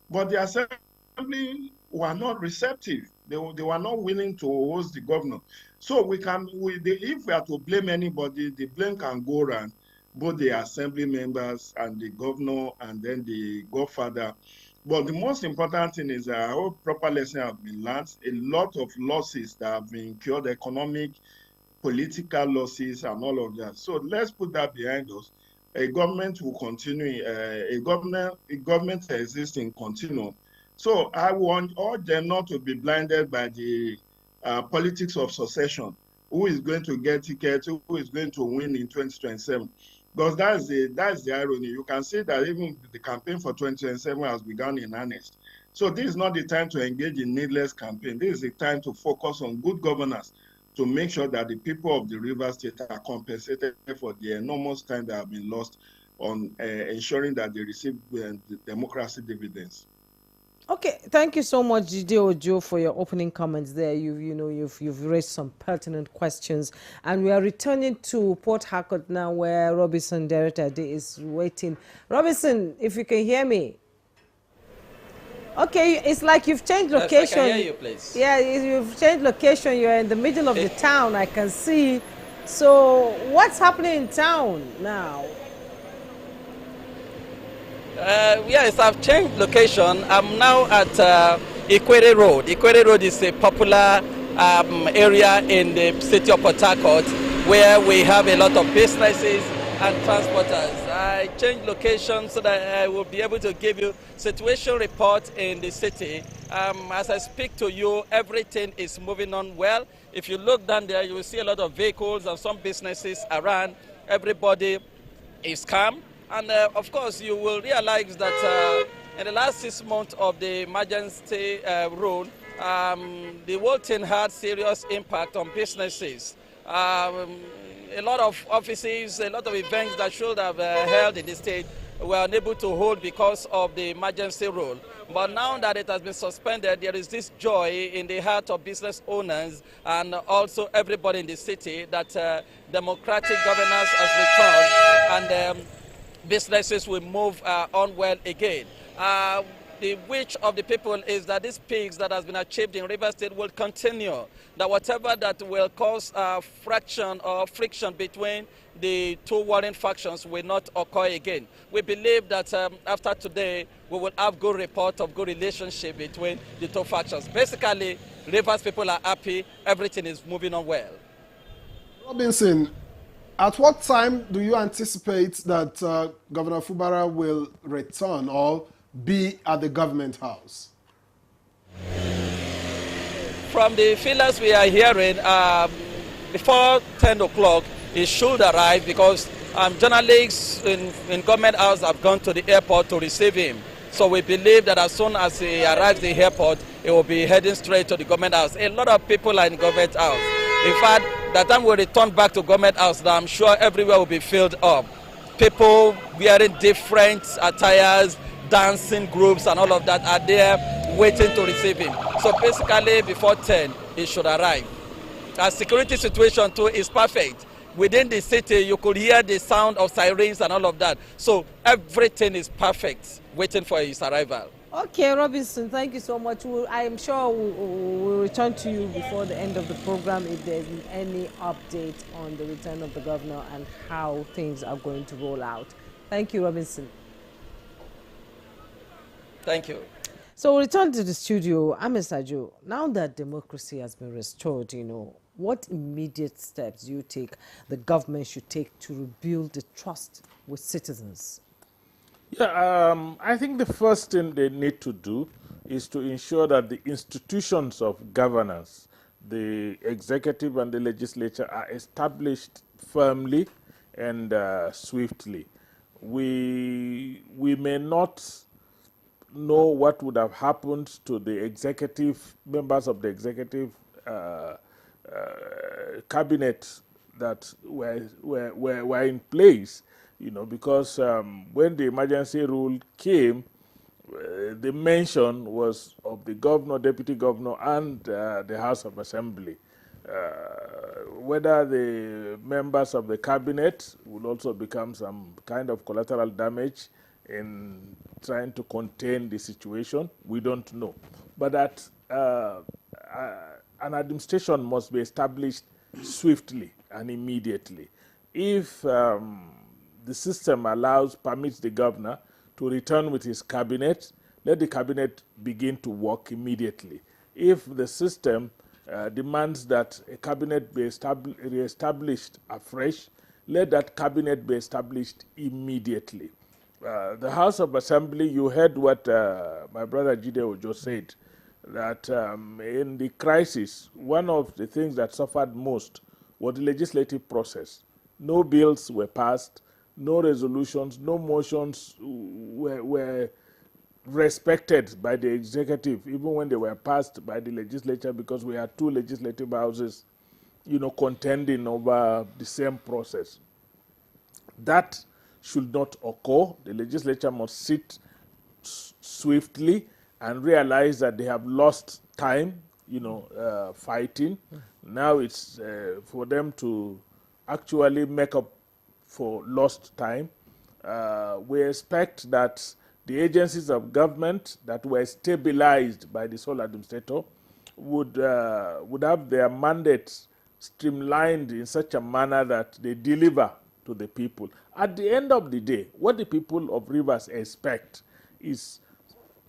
But the assembly were not receptive. They were not willing to host the governor. So if we are to blame anybody, the blame can go around both the assembly members and the governor and then the godfather. But the most important thing is that I hope proper lessons have been learned. A lot of losses that have been incurred, economic, political losses and all of that. So let's put that behind us. A government will continue, a government exists in continuum. So I want all them not to be blinded by the politics of succession. Who is going to get tickets? Who is going to win in 2027? Because that's the irony. You can see that even the campaign for 2027 has begun in earnest. So this is not the time to engage in needless campaign. This is the time to focus on good governance to make sure that the people of the Rivers State are compensated for the enormous time that have been lost on ensuring that they receive the democracy dividends. Okay, thank you so much, Jide Ojo, for your opening comments there. You've raised some pertinent questions, and we are returning to Port Harcourt now, where Robinson Derrida is waiting. Robinson, if you can hear me. Okay, it's like you've changed location. Yes, I can hear you, please. Yeah, you've changed location. You're in the middle of the town, I can see. So, what's happening in town now? Yes, I've changed location. I'm now at Ikwere Road. Ikwere Road is a popular area in the city of Port Harcourt where we have a lot of businesses and transporters. I changed location so that I will be able to give you situation report in the city. As I speak to you, everything is moving on well. If you look down there, you will see a lot of vehicles and some businesses around. Everybody is calm. And of course, you will realize that in the last 6 months of the emergency rule, the whole thing had serious impact on businesses. A lot of offices, a lot of events that should have held in the state were unable to hold because of the emergency rule. But now that it has been suspended, there is this joy in the heart of business owners and also everybody in the city that democratic governance has returned and businesses will move on well again. The wish of the people is that these peaks that has been achieved in Rivers State will continue. That whatever that will cause fraction or friction between the two warring factions will not occur again. We believe that after today, we will have good report of good relationship between the two factions. Basically, Rivers people are happy, everything is moving on well. Robinson, at what time do you anticipate that Governor Fubara will return or be at the government house? From the feelers we are hearing, before 10 o'clock, he should arrive because journalists in government house have gone to the airport to receive him. So we believe that as soon as he arrives at the airport, he will be heading straight to the government house. A lot of people are in government house. In fact, that time we return back to government house, I'm sure everywhere will be filled up. People wearing different attires, dancing groups and all of that are there waiting to receive him. So basically before 10, he should arrive. Our security situation too is perfect. Within the city, you could hear the sound of sirens and all of that. So everything is perfect, waiting for his arrival. Okay, Robinson, thank you so much. I am sure we'll return to you before the end of the program if there's any update on the return of the governor and how things are going to roll out. Thank you, Robinson. Thank you. So we'll return to the studio. Ahmed Sajo, now that democracy has been restored, what immediate steps do you think the government should take to rebuild the trust with citizens? Yeah, I think the first thing they need to do is to ensure that the institutions of governance, the executive and the legislature, are established firmly and swiftly. We may not know what would have happened to the executive, members of the executive cabinet that were in place, because when the emergency rule came, the mention was of the governor, deputy governor, and the House of Assembly. Whether the members of the cabinet will also become some kind of collateral damage in trying to contain the situation, we don't know. But that an administration must be established swiftly and immediately. If the system permits the governor to return with his cabinet, let the cabinet begin to work immediately. If the system demands that a cabinet be re-established afresh, let that cabinet be established immediately. The House of Assembly, you heard what my brother Jide Ojo said, that in the crisis, one of the things that suffered most was the legislative process. No bills were passed, no resolutions, no motions were respected by the executive, even when they were passed by the legislature, because we had two legislative houses, contending over the same process. That should not occur. The legislature must sit swiftly and realize that they have lost time, fighting. Now it's for them to actually make up for lost time. We expect that the agencies of government that were stabilized by the sole administrator would have their mandates streamlined in such a manner that they deliver to the people. At the end of the day, what the people of Rivers expect is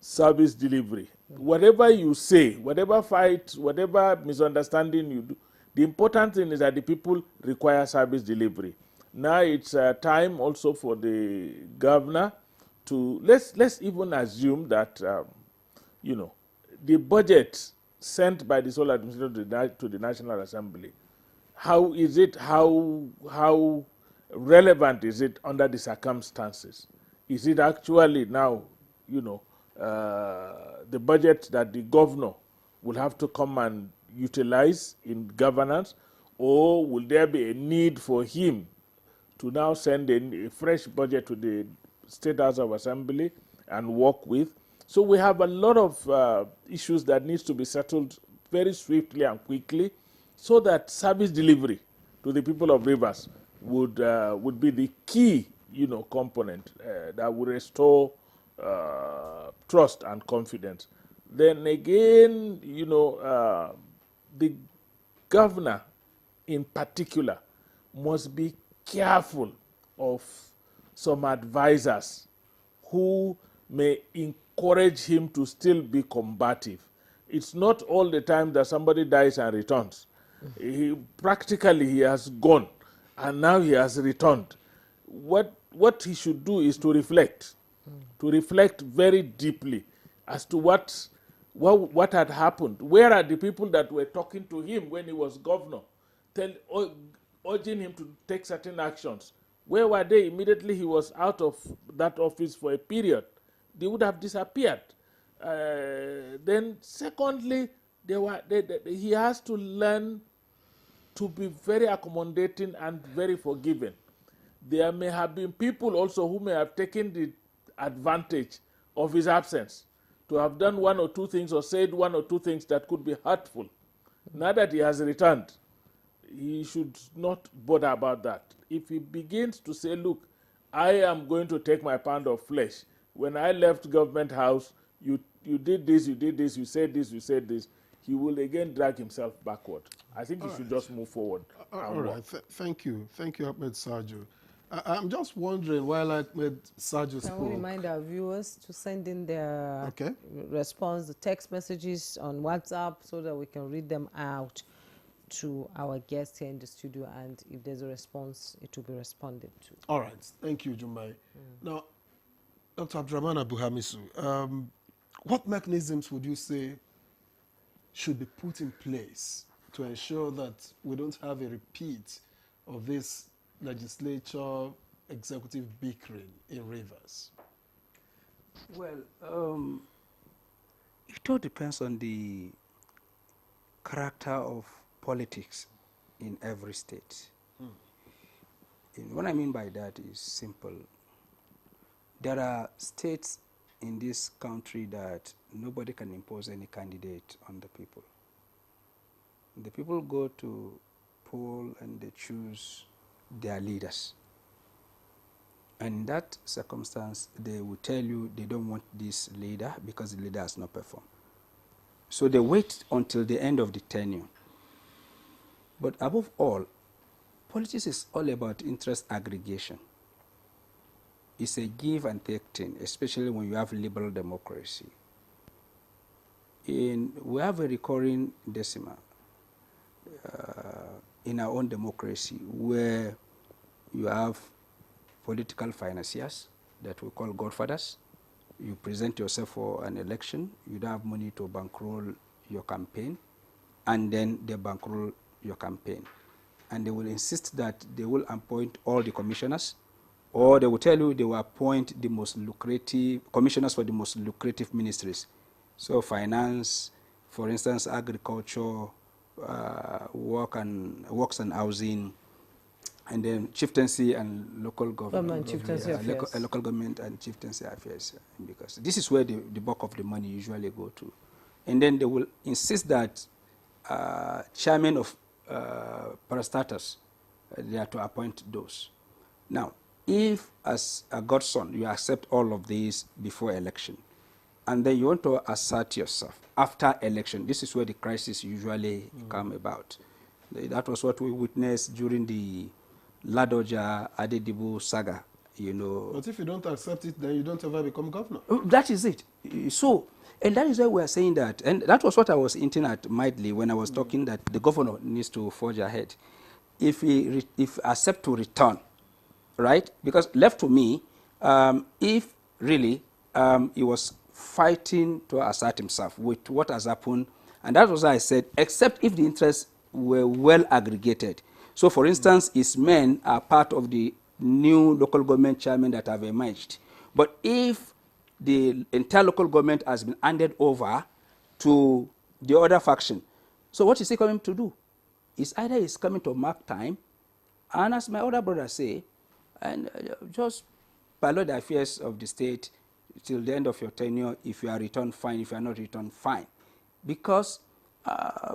service delivery. Whatever you say, whatever fight, whatever misunderstanding you do, the important thing is that the people require service delivery. Now it's time also for the governor to, let's even assume that, the budget sent by the sole administrator to the National Assembly, how relevant is it under the circumstances? Is it actually now, the budget that the governor will have to come and utilize in governance, or will there be a need for him to now send a fresh budget to the State House of Assembly and work with? So we have a lot of issues that needs to be settled very swiftly and quickly, so that service delivery to the people of Rivers would be the key, component that would restore trust and confidence. Then again, the governor in particular must be careful of some advisors who may encourage him to still be combative. It's not all the time that somebody dies and returns. Practically he has gone and now he has returned. What he should do is to reflect very deeply as to what had happened. Where are the people that were talking to him when he was governor, urging him to take certain actions? Where were they immediately he was out of that office for a period? They would have disappeared. Then secondly, he has to learn to be very accommodating and very forgiving. There may have been people also who may have taken the advantage of his absence to have done one or two things or said one or two things that could be hurtful. Now that he has returned, he should not bother about that. If he begins to say, look, I am going to take my pound of flesh. When I left government house, you did this, you said this, he will again drag himself backward. I think he should just move forward. All right, thank you. Thank you, Ahmed Sajo. I'm just wondering, while Ahmed Sajo spoke... Can we remind our viewers to send in their response, the text messages on WhatsApp, so that we can read them out to our guests here in the studio, and if there's a response, it will be responded to. All right, thank you, Jumai. Now, Dr. Abdurrahman Abu-Hamisu, what mechanisms would you say should be put in place to ensure that we don't have a repeat of this legislature executive bickering in Rivers? Well, it all depends on the character of politics in every state. And what I mean by that is simple. There are states in this country that nobody can impose any candidate on the people. The people go to poll and they choose their leaders. And in that circumstance, they will tell you they don't want this leader because the leader has not performed. So they wait until the end of the tenure. But above all, politics is all about interest aggregation. It's a give and take thing, especially when you have liberal democracy. We have a recurring decimal in our own democracy where you have political financiers that we call godfathers. You present yourself for an election, you don't have money to bankroll your campaign, and then they bankroll your campaign. And they will insist that they will appoint all the commissioners, or they will tell you they will appoint the most lucrative commissioners for the most lucrative ministries. So finance, for instance, agriculture, works and housing, and then chieftaincy and local government, chieftaincy affairs. Local government and chieftaincy affairs, because this is where the bulk of the money usually go to. And then they will insist that chairman of parastatals, they are to appoint those. Now, if as a godson you accept all of these before election, and then you want to assert yourself after election, this is where the crisis usually come about. That was what we witnessed during the Ladoja Adedibu saga, you know. But if you don't accept it, then you don't ever become governor. That is it. So, and that is why we are saying that, and that was what I was hinting at mildly when I was talking that the governor needs to forge ahead. If he accept to return, right? Because left to me, if really he was fighting to assert himself with what has happened, and that was why I said, except if the interests were well aggregated. So, for instance, his men are part of the new local government chairmen that have emerged. But if the entire local government has been handed over to the other faction, so what is he coming to do? Is either he's coming to mark time, and as my older brother say, and just pilot the affairs of the state till the end of your tenure. If you are returned, fine. If you are not returned, fine. Because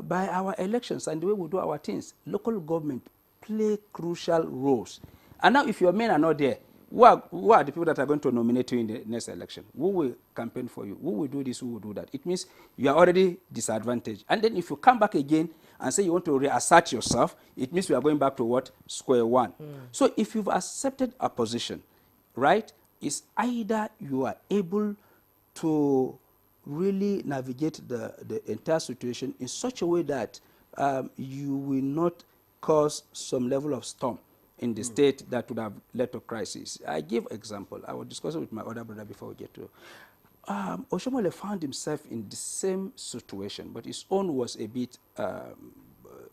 by our elections and the way we do our things, local government play crucial roles. And now if your men are not there, who are the people that are going to nominate you in the next election? Who will campaign for you? Who will do this? Who will do that? It means you are already disadvantaged. And then if you come back again and say you want to reassert yourself, it means we are going back to what? Square one. So if you've accepted a position, right, it's either you are able to really navigate the entire situation in such a way that you will not cause some level of storm in the state that would have led to crisis. I give example. I was discussing with my other brother before we get to. Oshomole found himself in the same situation, but his own was a bit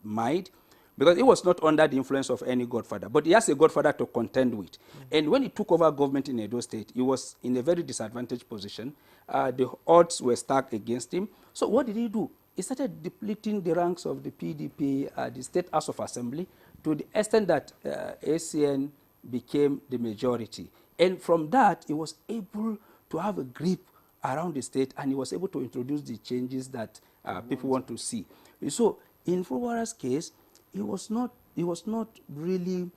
mild, because he was not under the influence of any godfather, but he has a godfather to contend with. And when he took over government in Edo State, he was in a very disadvantaged position. The odds were stacked against him. So what did he do? He started depleting the ranks of the PDP, the State House of Assembly, to the extent that ACN became the majority. And from that, he was able to have a grip around the state, and he was able to introduce the changes that people want to see. So in Fubara's case, he was not really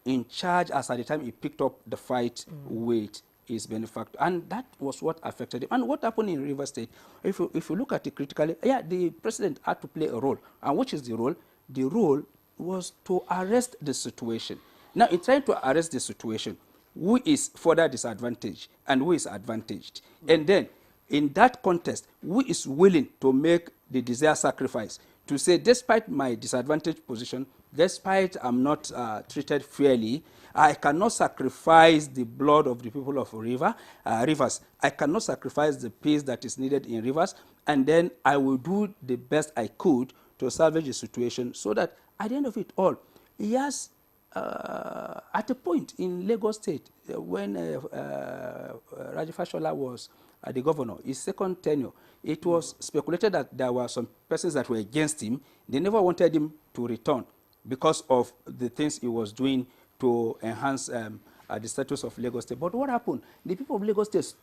in charge as at the time he picked up the fight with his benefactor, and that was what affected him. And what happened in Rivers State, if you look at it critically, yeah, the president had to play a role. And which is the role? The role was to arrest the situation. Now, in trying to arrest the situation, who is further disadvantaged and who is advantaged? And then, in that context, who is willing to make the desired sacrifice to say, despite my disadvantaged position, despite I'm not treated fairly, I cannot sacrifice the blood of the people of Rivers. I cannot sacrifice the peace that is needed in Rivers, and then I will do the best I could to salvage the situation so that at the end of it all, he has, at a point in Lagos State, when Raji Fashola was the governor, his second tenure, it was speculated that there were some persons that were against him. They never wanted him to return because of the things he was doing to enhance the status of Lagos State. But what happened? The people of Lagos State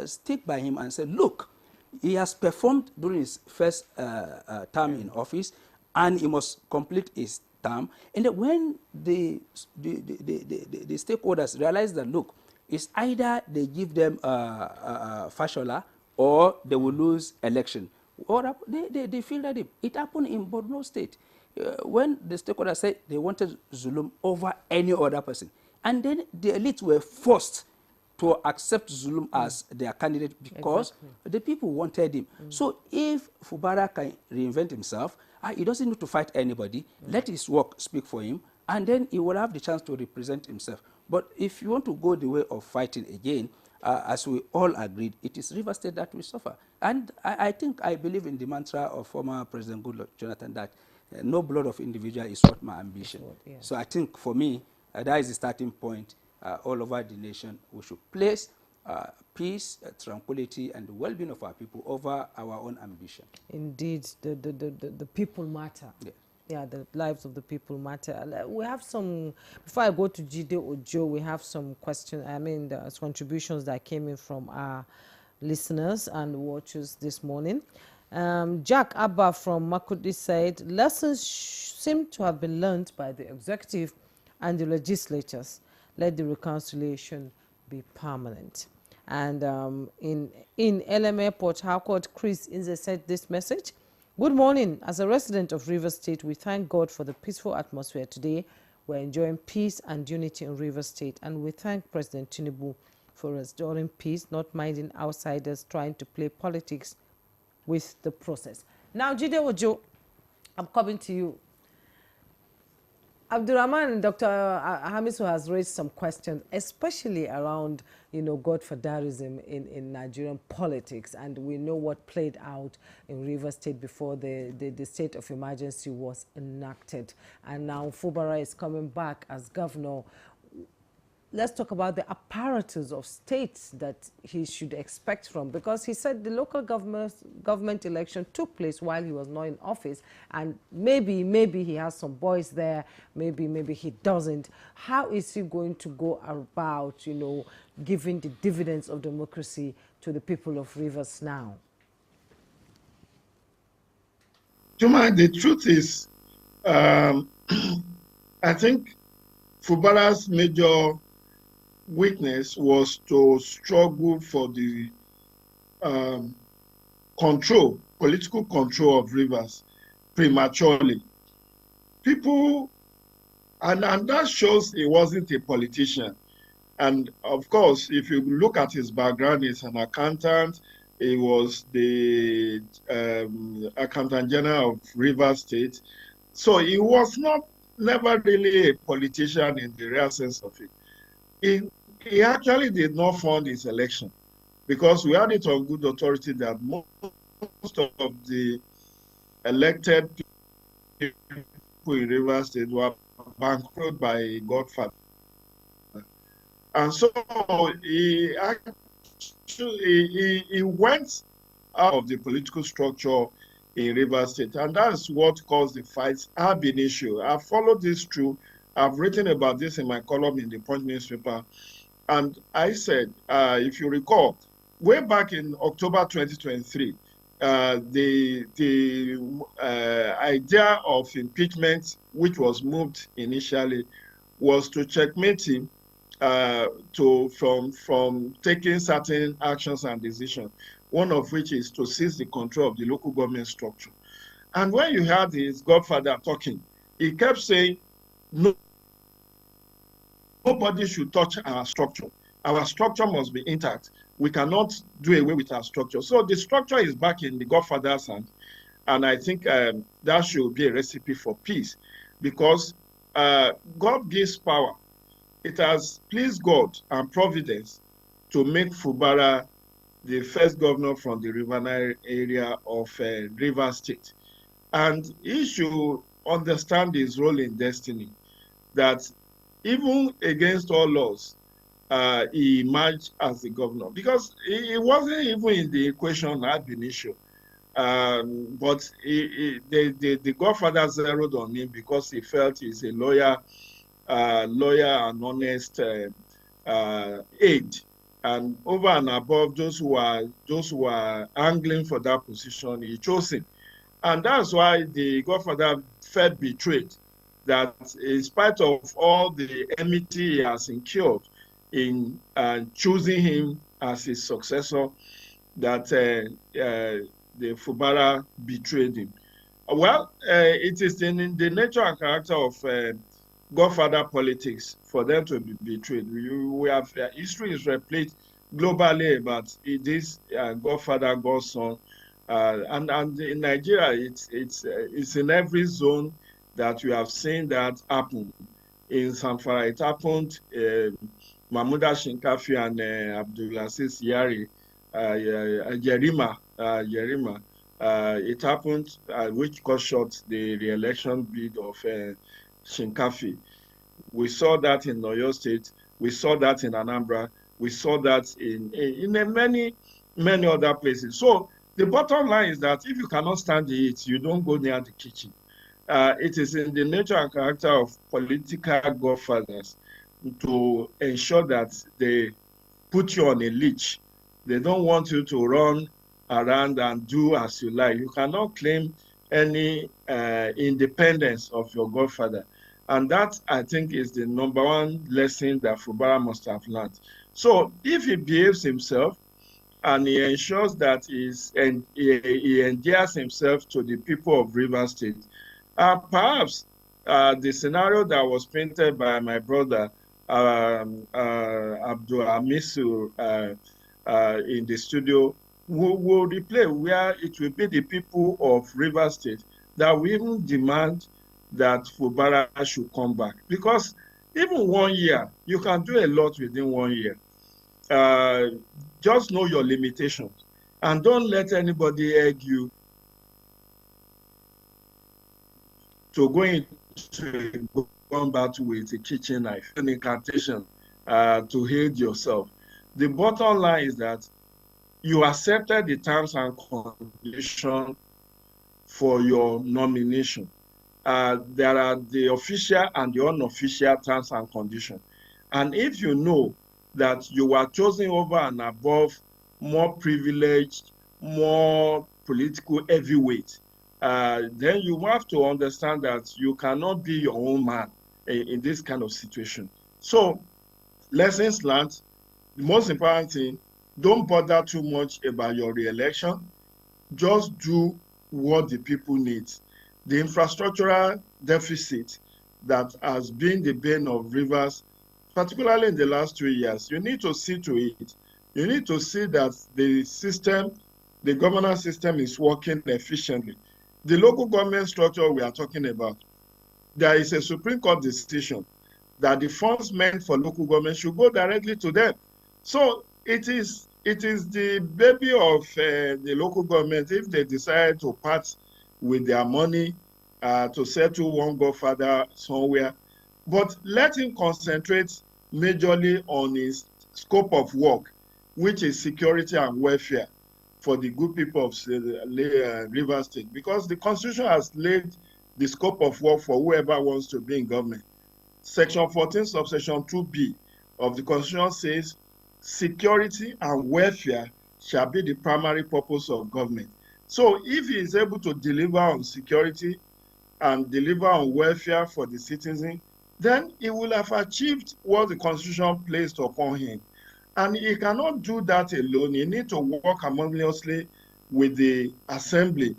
stick by him and said, look, he has performed during his first term in office, and he must complete his term. And then when the stakeholders realized that, look, it's either they give them Fashola or they will lose election. Or they feel that it happened in Borno State. When the stakeholders said they wanted Zulum over any other person. And then the elites were forced to accept Zulum as their candidate because the people wanted him. So if Fubara can reinvent himself, he doesn't need to fight anybody. Let his work speak for him, and then he will have the chance to represent himself. But if you want to go the way of fighting again, as we all agreed, it is Rivers State that will suffer. And I believe in the mantra of former President Goodluck Jonathan that no blood of individual is worth my ambition. So I think for me, that is the starting point. All over the nation, we should place peace, tranquility, and the well-being of our people over our own ambition. Indeed, the people matter. Yeah. Yeah, the lives of the people matter. We have some, before I go to Jide Ojo, we have some questions, the contributions that came in from our listeners and watchers this morning. Jack Abba from Makudi said, lessons seem to have been learned by the executive and the legislatures. Let the reconciliation be permanent. And in LMA Port Harcourt, Chris Inze said this message. Good morning. As a resident of Rivers State, we thank God for the peaceful atmosphere today. We're enjoying peace and unity in Rivers State, and we thank President Tinubu for restoring peace, not minding outsiders trying to play politics with the process. Now, Jide Ojo, I'm coming to you. Abdurrahman, Dr. Hamisu has raised some questions, especially around, godfatherism in Nigerian politics. And we know what played out in Rivers State before the state of emergency was enacted. And now Fubara is coming back as governor. Let's talk about the apparatus of states that he should expect from, because he said the local government election took place while he was not in office, and maybe he has some boys there, maybe he doesn't. How is he going to go about, giving the dividends of democracy to the people of Rivers now? Juma, the truth is, I think Fubara's major weakness was to struggle for the political control of Rivers prematurely. People, and that shows he wasn't a politician. And of course, if you look at his background, he's an accountant. He was the accountant general of Rivers State. So he was never really a politician in the real sense of it. He actually did not fund his election, because we had it on good authority that most of the elected people in Rivers State were bankrupted by a godfather. And so he went out of the political structure in Rivers State, and that's what caused the fights ab initio. I've followed this through. I've written about this in my column in the Punch newspaper. And I said, if you recall, way back in October 2023, the idea of impeachment, which was moved initially, was to checkmate him from taking certain actions and decisions, one of which is to seize the control of the local government structure. And when you heard his godfather talking, he kept saying, no, nobody should touch our structure. Our structure must be intact. We cannot do away with our structure. So the structure is back in the godfather's hand. And I think that should be a recipe for peace, because God gives power. It has pleased God and providence to make Fubara the first governor from the Riverine area of Rivers State. And he should understand his role in destiny, that even against all laws, he emerged as the governor, because he wasn't even in the equation ab initio. But the godfather zeroed on him because he felt he's a lawyer and honest aide. And over and above those who are angling for that position, he chose him. And that's why the godfather felt betrayed, that in spite of all the enmity he has incurred in choosing him as his successor, that the Fubara betrayed him. Well, it is in the nature and character of godfather politics for them to be betrayed. We have history is replete globally about this godfather, godson, and in Nigeria, it's in every zone that we have seen that happen. In Zamfara, it happened. Mahmuda Shinkafi and Abdulaziz Yari, Yerima. It happened, which cut short the re-election bid of Shinkafi. We saw that in Oyo State. We saw that in Anambra. We saw that in many other places. So the bottom line is that if you cannot stand the heat, you don't go near the kitchen. it is in the nature and character of political godfathers to ensure that they put you on a leash. They don't want you to run around and do as you like. You cannot claim any independence of your godfather. And that, I think, is the number one lesson that Fubara must have learned. So if he behaves himself and he ensures that he endears himself to the people of Rivers State, perhaps the scenario that was painted by my brother, Abdul Amisu, in the studio, will replay, where it will be the people of Rivers State that will even demand that Fubara should come back. Because even 1 year, you can do a lot within 1 year. Just know your limitations and don't let anybody egg you to go into a gun battle with a kitchen knife, an incantation to aid yourself. The bottom line is that you accepted the terms and conditions for your nomination. There are the official and the unofficial terms and conditions. And if you know that you were chosen over and above more privileged, more political heavyweight, then you have to understand that you cannot be your own man in this kind of situation. So, lessons learned, the most important thing, don't bother too much about your re-election. Just do what the people need. The infrastructural deficit that has been the bane of Rivers, particularly in the last 2 years, you need to see to it. You need to see that the system, the governance system is working efficiently. The local government structure we are talking about, there is a Supreme Court decision that the funds meant for local government should go directly to them. So it is the baby of the local government if they decide to part with their money to settle one godfather somewhere. But let him concentrate majorly on his scope of work, which is security and welfare for the good people of Rivers State, because the Constitution has laid the scope of work for whoever wants to be in government. Section 14, subsection 2B of the Constitution says, security and welfare shall be the primary purpose of government. So if he is able to deliver on security and deliver on welfare for the citizen, then he will have achieved what the Constitution placed upon him. And he cannot do that alone. He needs to work harmoniously with the assembly.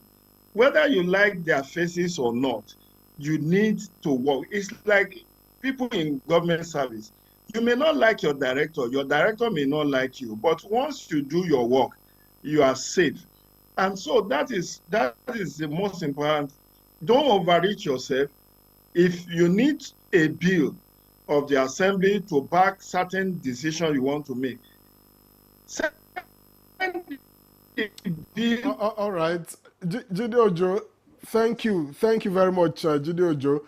Whether you like their faces or not, you need to work. It's like people in government service. You may not like your director may not like you, but once you do your work, you are safe. And so that is the most important. Don't overreach yourself. If you need a bill of the assembly to back certain decisions you want to make, send a bill. All right. Judy Ojo, thank you. Thank you very much, Judy Ojo.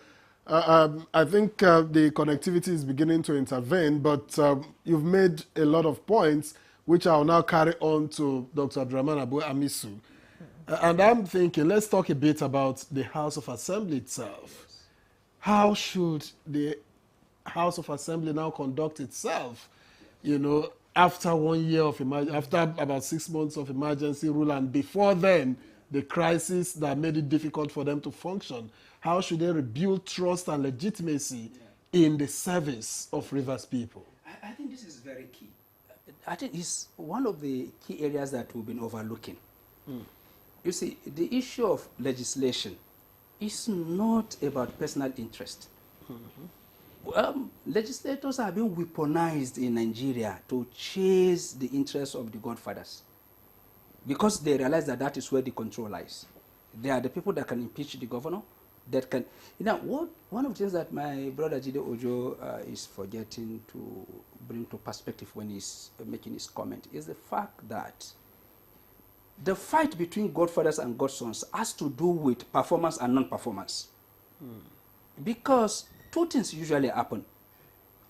I think the connectivity is beginning to intervene, but you've made a lot of points, which I'll now carry on to Dr. Abdulrahman Abu Amisu. And I'm thinking, let's talk a bit about the House of Assembly itself. How should the House of Assembly now conduct itself, after 1 year of after about 6 months of emergency rule, and before then, the crisis that made it difficult for them to function? How should they rebuild trust and legitimacy in the service of Rivers people? I think this is very key. I think it's one of the key areas that we've been overlooking. You see, the issue of legislation is not about personal interest. Legislators are being weaponized in Nigeria to chase the interests of the godfathers, because they realize that that is where the control lies. They are the people that can impeach the governor, that can... one of the things that my brother Jide Ojo is forgetting to bring to perspective when he's making his comment is the fact that the fight between godfathers and godsons has to do with performance and non-performance. Because two things usually happen.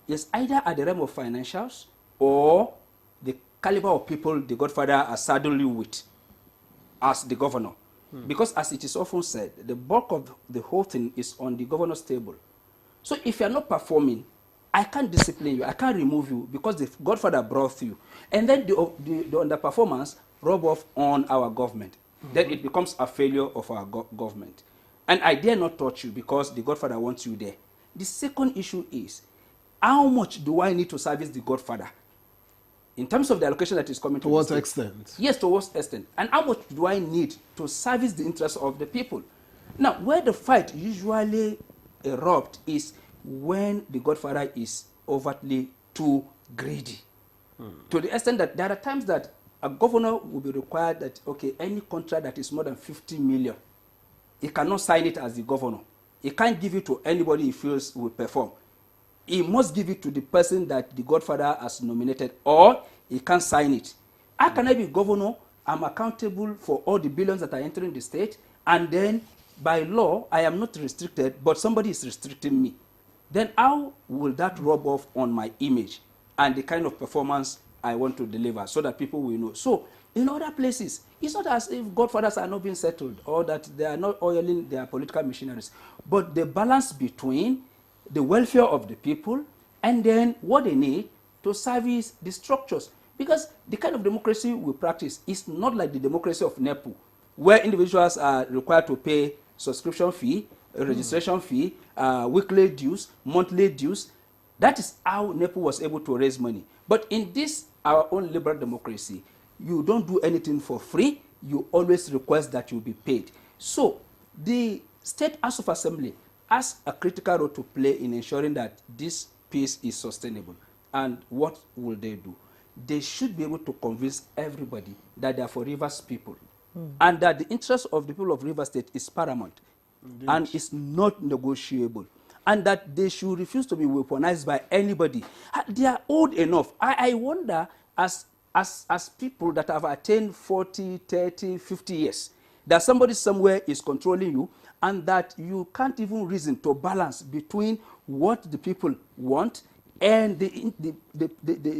It's either at the realm of financials or the caliber of people the godfather are saddled with as the governor. Because as it is often said, the bulk of the whole thing is on the governor's table. So if you are not performing, I can't discipline you, I can't remove you because the Godfather brought you. And then the underperformance rub off on our government. Then it becomes a failure of our government. And I dare not touch you because the Godfather wants you there. The second issue is, how much do I need to service the Godfather? In terms of the allocation that is coming to what extent? Yes, to what extent. And how much do I need to service the interests of the people? Now, where the fight usually erupts is when the Godfather is overtly too greedy. To the extent that there are times that a governor will be required that, okay, any contract that is more than 50 million, he cannot sign it as the governor. He can't give it to anybody he feels will perform. He must give it to the person that the Godfather has nominated, or he can't sign it. How can I be governor? I'm accountable for all the billions that are entering the state, and then by law, I am not restricted, but somebody is restricting me. Then how will that rub off on my image and the kind of performance I want to deliver so that people will know? So in other places, it's not as if Godfathers are not being settled or that they are not oiling their political machineries, but the balance between the welfare of the people and then what they need to service the structures. Because the kind of democracy we practice is not like the democracy of NEPU, where individuals are required to pay subscription fee, registration fee, weekly dues, monthly dues. That is how NEPU was able to raise money. But in this, our own liberal democracy, you don't do anything for free. You always request that you be paid. So the State House of Assembly has a critical role to play in ensuring that this peace is sustainable. And what will they do? They should be able to convince everybody that they are for Rivers people, and that the interest of the people of Rivers State is paramount. Indeed. And is not negotiable, and that they should refuse to be weaponized by anybody. They are old enough. I wonder, as people that have attained 40, 30, 50 years, that somebody somewhere is controlling you, and that you can't even reason to balance between what the people want and the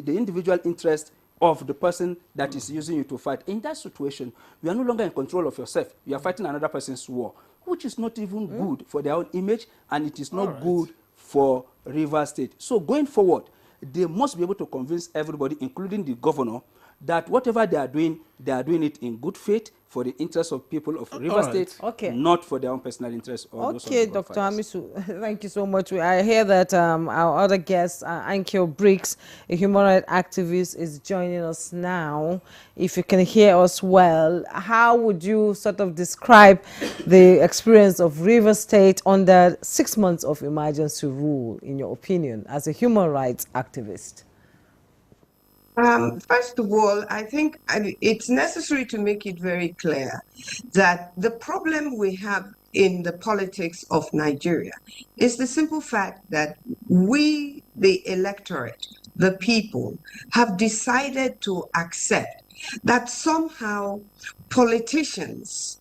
individual interest of the person that is using you to fight. In that situation, you are no longer in control of yourself. You are fighting another person's war, which is not even good for their own image, and it is not good for Rivers State. So going forward, they must be able to convince everybody, including the governor, that whatever they are doing it in good faith for the interests of people of Rivers State, not for their own personal interests. Or okay, those Dr. Hamisu, thank you so much. I hear that our other guest, Ankyo Briggs, a human rights activist, is joining us now. If you can hear us well, how would you sort of describe the experience of Rivers State under 6 months of emergency rule, in your opinion, as a human rights activist? First of all, I think it's necessary to make it very clear that the problem we have in the politics of Nigeria is the simple fact that we, the electorate, the people, have decided to accept that somehow politicians,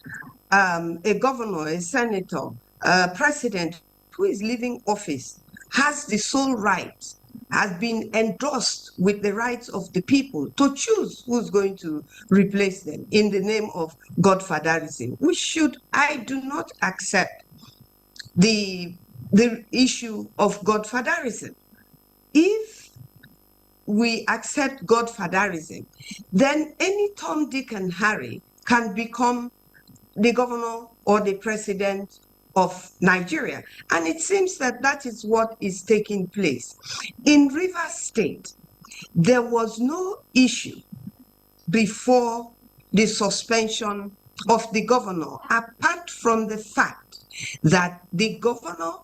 a governor, a senator, a president who is leaving office has the sole right, has been endorsed with the rights of the people to choose who's going to replace them in the name of godfatherism. I do not accept the issue of godfatherism. If we accept godfatherism, then any Tom, Dick, and Harry can become the governor or the president of Nigeria. And it seems that that is what is taking place. In Rivers State, there was no issue before the suspension of the governor, apart from the fact that the governor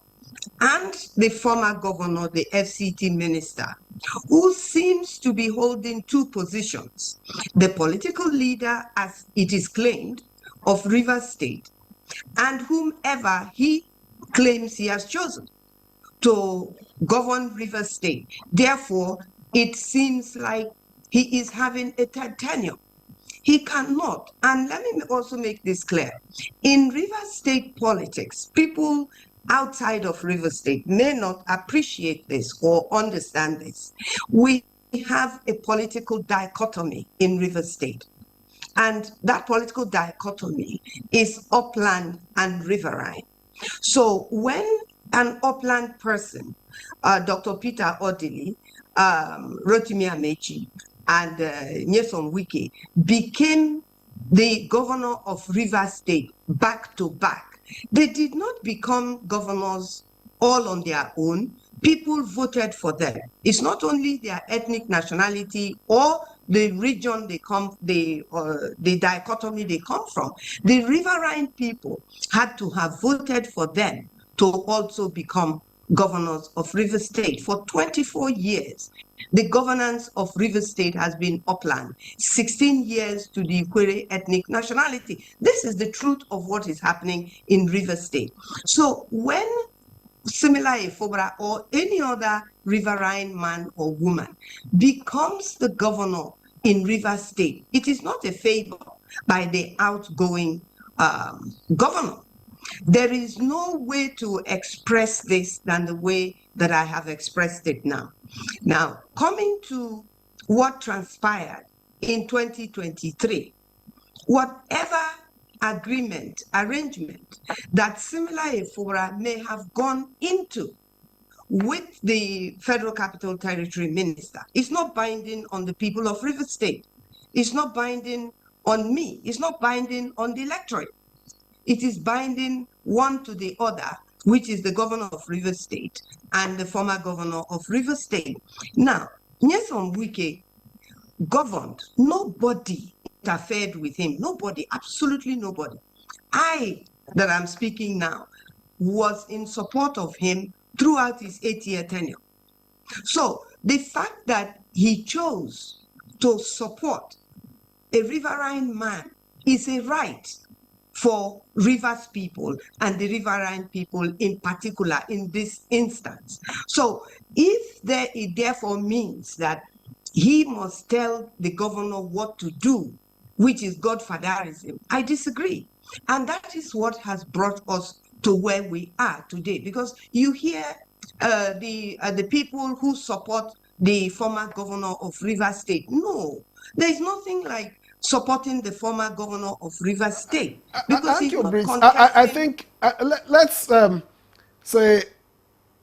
and the former governor, the FCT minister, who seems to be holding two positions, the political leader, as it is claimed, of Rivers State, and whomever he claims he has chosen to govern Rivers State. Therefore, it seems like he is having a third tenure. He cannot, and let me also make this clear, in Rivers State politics, people outside of Rivers State may not appreciate this or understand this. We have a political dichotomy in Rivers State. And that political dichotomy is upland and riverine. So when an upland person, Dr. Peter Odili, Rotimi Amechi, and Nyesom Wike became the governor of Rivers State back to back, they did not become governors all on their own. People voted for them. It's not only their ethnic nationality or the region they come, the dichotomy they come from. The riverine people had to have voted for them to also become governors of Rivers State. For 24 years, the governance of Rivers State has been upland, 16 years to the Ikwere ethnic nationality. This is the truth of what is happening in Rivers State. So when Simila Efobra or any other riverine man or woman becomes the governor in Rivers State, it is not a favor by the outgoing governor. There is no way to express this than the way that I have expressed it now. Now, coming to what transpired in 2023, whatever arrangement that Simila Efobra may have gone into with the Federal Capital Territory Minister, it's not binding on the people of Rivers State. It's not binding on me. It's not binding on the electorate. It is binding one to the other, which is the governor of Rivers State and the former governor of Rivers State. Now, Nyesom Wike governed. Nobody interfered with him. Nobody, absolutely nobody. I, that I'm speaking now, was in support of him throughout his 8-year tenure. So the fact that he chose to support a riverine man is a right for Rivers people and the riverine people in particular in this instance. So if it therefore means that he must tell the governor what to do, which is godfatherism, I disagree. And that is what has brought us to where we are today, because you hear the people who support the former governor of Rivers State. No, there is nothing like supporting the former governor of Rivers State. Because I think let's say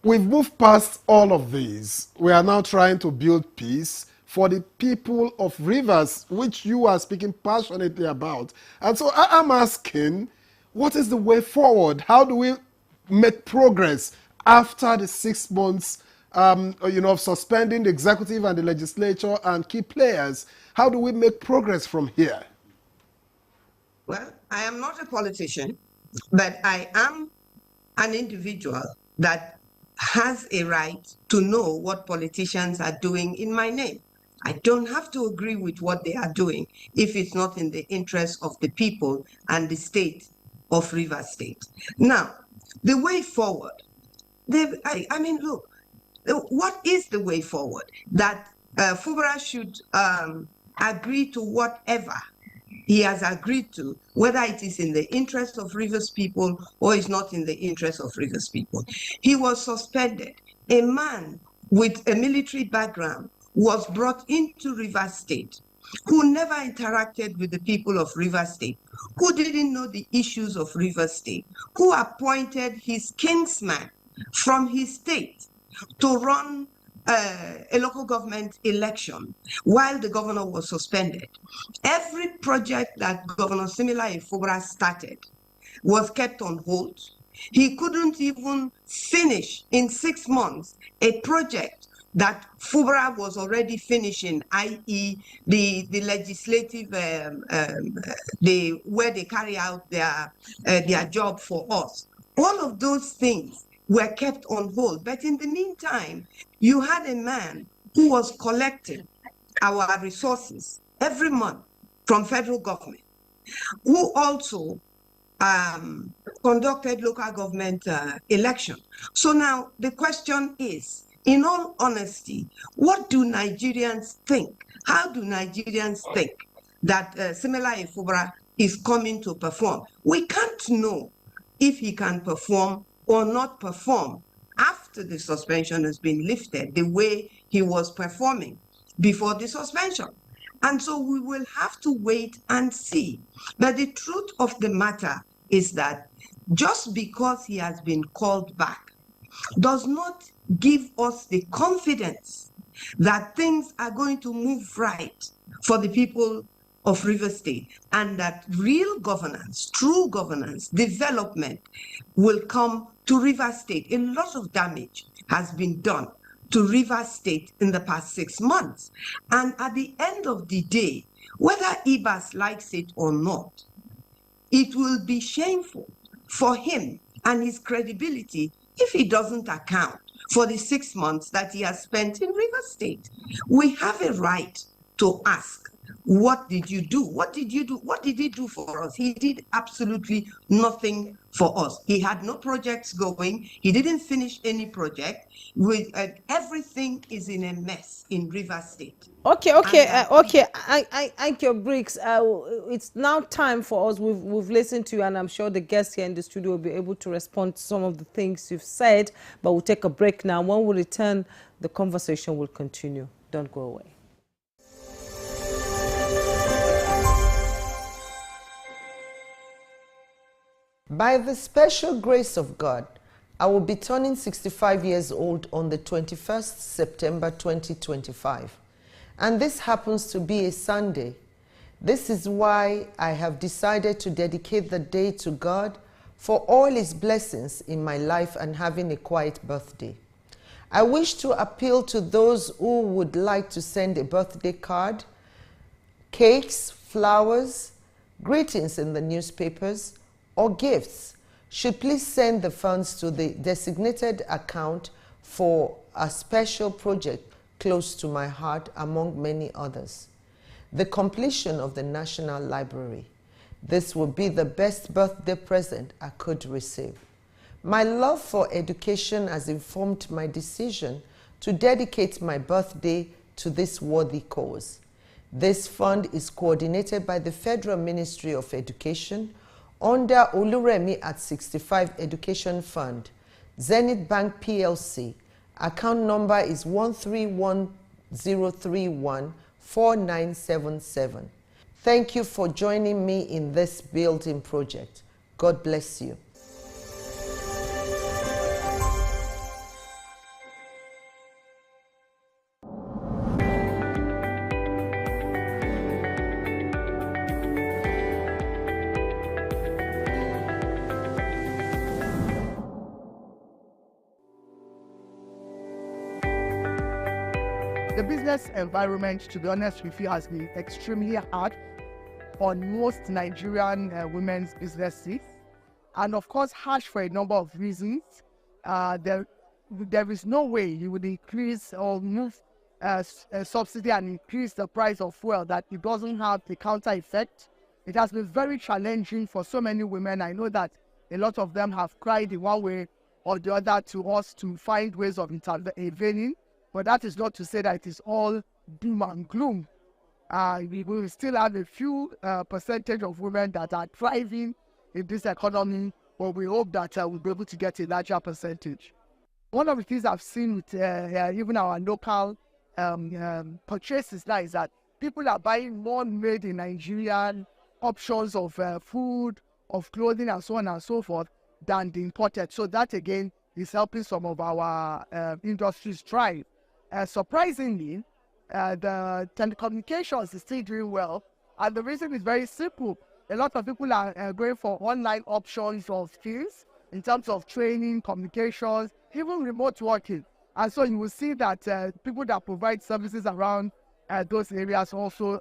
we've moved past all of these. We are now trying to build peace for the people of Rivers, which you are speaking passionately about. And so I'm asking, what is the way forward? How do we make progress after the 6 months of suspending the executive and the legislature and key players? How do we make progress from here? Well, I am not a politician, but I am an individual that has a right to know what politicians are doing in my name. I don't have to agree with what they are doing if it's not in the interest of the people and the state of Rivers State. Now, the way forward, I mean, look, what is the way forward? That Fubara should agree to whatever he has agreed to, whether it is in the interest of Rivers people or is not in the interest of Rivers people. He was suspended. A man with a military background was brought into Rivers State, who never interacted with the people of Rivers State, who didn't know the issues of Rivers State, who appointed his kinsman from his state to run a local government election while the governor was suspended. Every project that Governor Simila Efobra started was kept on hold. He couldn't even finish in 6 months a project that Fubara was already finishing, i.e. the legislative, where they carry out their job for us. All of those things were kept on hold. But in the meantime, you had a man who was collecting our resources every month from federal government, who also conducted local government election. So now the question is, in all honesty, what do Nigerians think? How do Nigerians think that Simila Efobra is coming to perform? We can't know if he can perform or not perform after the suspension has been lifted the way he was performing before the suspension. And so we will have to wait and see. But the truth of the matter is that just because he has been called back does not give us the confidence that things are going to move right for the people of Rivers State, and that real governance, true governance, development will come to Rivers State. A lot of damage has been done to Rivers State in the past 6 months. And at the end of the day, whether Ibas likes it or not, it will be shameful for him and his credibility if he doesn't account for the 6 months that he has spent in Rivers State. We have a right to ask, what did you do? What did you do? What did he do for us? He did absolutely nothing for us. He had no projects going. He didn't finish any project. Everything is in a mess in Rivers State. Okay. Ankyo Briggs, it's now time for us. We've listened to you, and I'm sure the guests here in the studio will be able to respond to some of the things you've said, but we'll take a break now. When we return, the conversation will continue. Don't go away. By the special grace of God, I will be turning 65 years old on the 21st September 2025. And this happens to be a Sunday. This is why I have decided to dedicate the day to God for all his blessings in my life and having a quiet birthday. I wish to appeal to those who would like to send a birthday card, cakes, flowers, greetings in the newspapers, or gifts, should please send the funds to the designated account for a special project close to my heart, among many others. The completion of the National Library. This would be the best birthday present I could receive. My love for education has informed my decision to dedicate my birthday to this worthy cause. This fund is coordinated by the Federal Ministry of Education under Oluremi at 65 Education Fund, Zenith Bank PLC. Account number is 131-031-4977. Thank you for joining me in this building project. God bless you. The business environment, to be honest with you, has been extremely hard on most Nigerian women's businesses, and of course harsh for a number of reasons. There is no way you would increase or move subsidy and increase the price of fuel that it doesn't have the counter effect. It has been very challenging for so many women. I know that a lot of them have cried in one way or the other to us to find ways of intervening. But that is not to say that it is all doom and gloom. We will still have a few percentage of women that are thriving in this economy, but we hope that we'll be able to get a larger percentage. One of the things I've seen with even our local purchases now is that people are buying more made in Nigerian options of food, of clothing, and so on and so forth than the imported. So that again is helping some of our industries thrive. Surprisingly, the telecommunications is still doing well, and the reason is very simple. A lot of people are going for online options of skills in terms of training, communications, even remote working. And so you will see that people that provide services around those areas also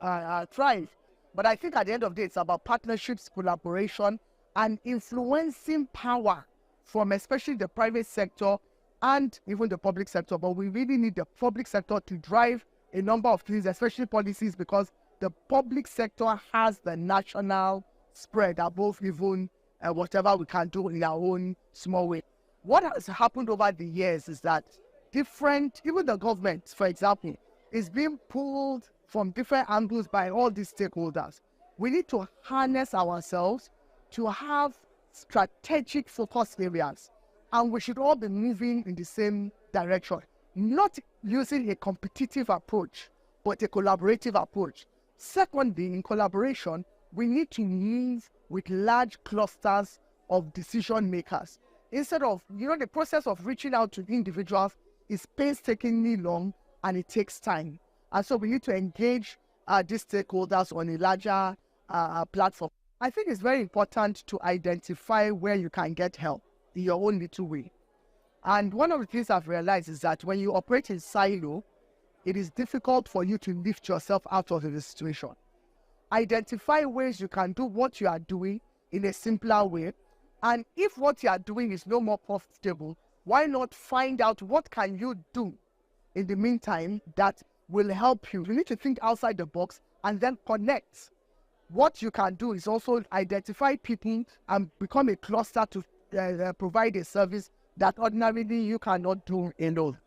thrive. But I think at the end of the day, it's about partnerships, collaboration, and influencing power from especially the private sector and even the public sector. But we really need the public sector to drive a number of things, especially policies, because the public sector has the national spread above even whatever we can do in our own small way. What has happened over the years is that even the government, for example, is being pulled from different angles by all these stakeholders. We need to harness ourselves to have strategic focus areas, and we should all be moving in the same direction, not using a competitive approach, but a collaborative approach. Secondly, in collaboration, we need to move with large clusters of decision makers. Instead of, the process of reaching out to individuals is painstakingly long and it takes time. And so we need to engage these stakeholders on a larger platform. I think it's very important to identify where you can get help in your own little way. And one of the things I've realized is that when you operate in silo, it is difficult for you to lift yourself out of the situation. Identify ways you can do what you are doing in a simpler way. And if what you are doing is no more profitable, why not find out what can you do in the meantime that will help you? You need to think outside the box and then connect. What you can do is also identify people and become a cluster to provide a service that ordinarily you cannot do alone.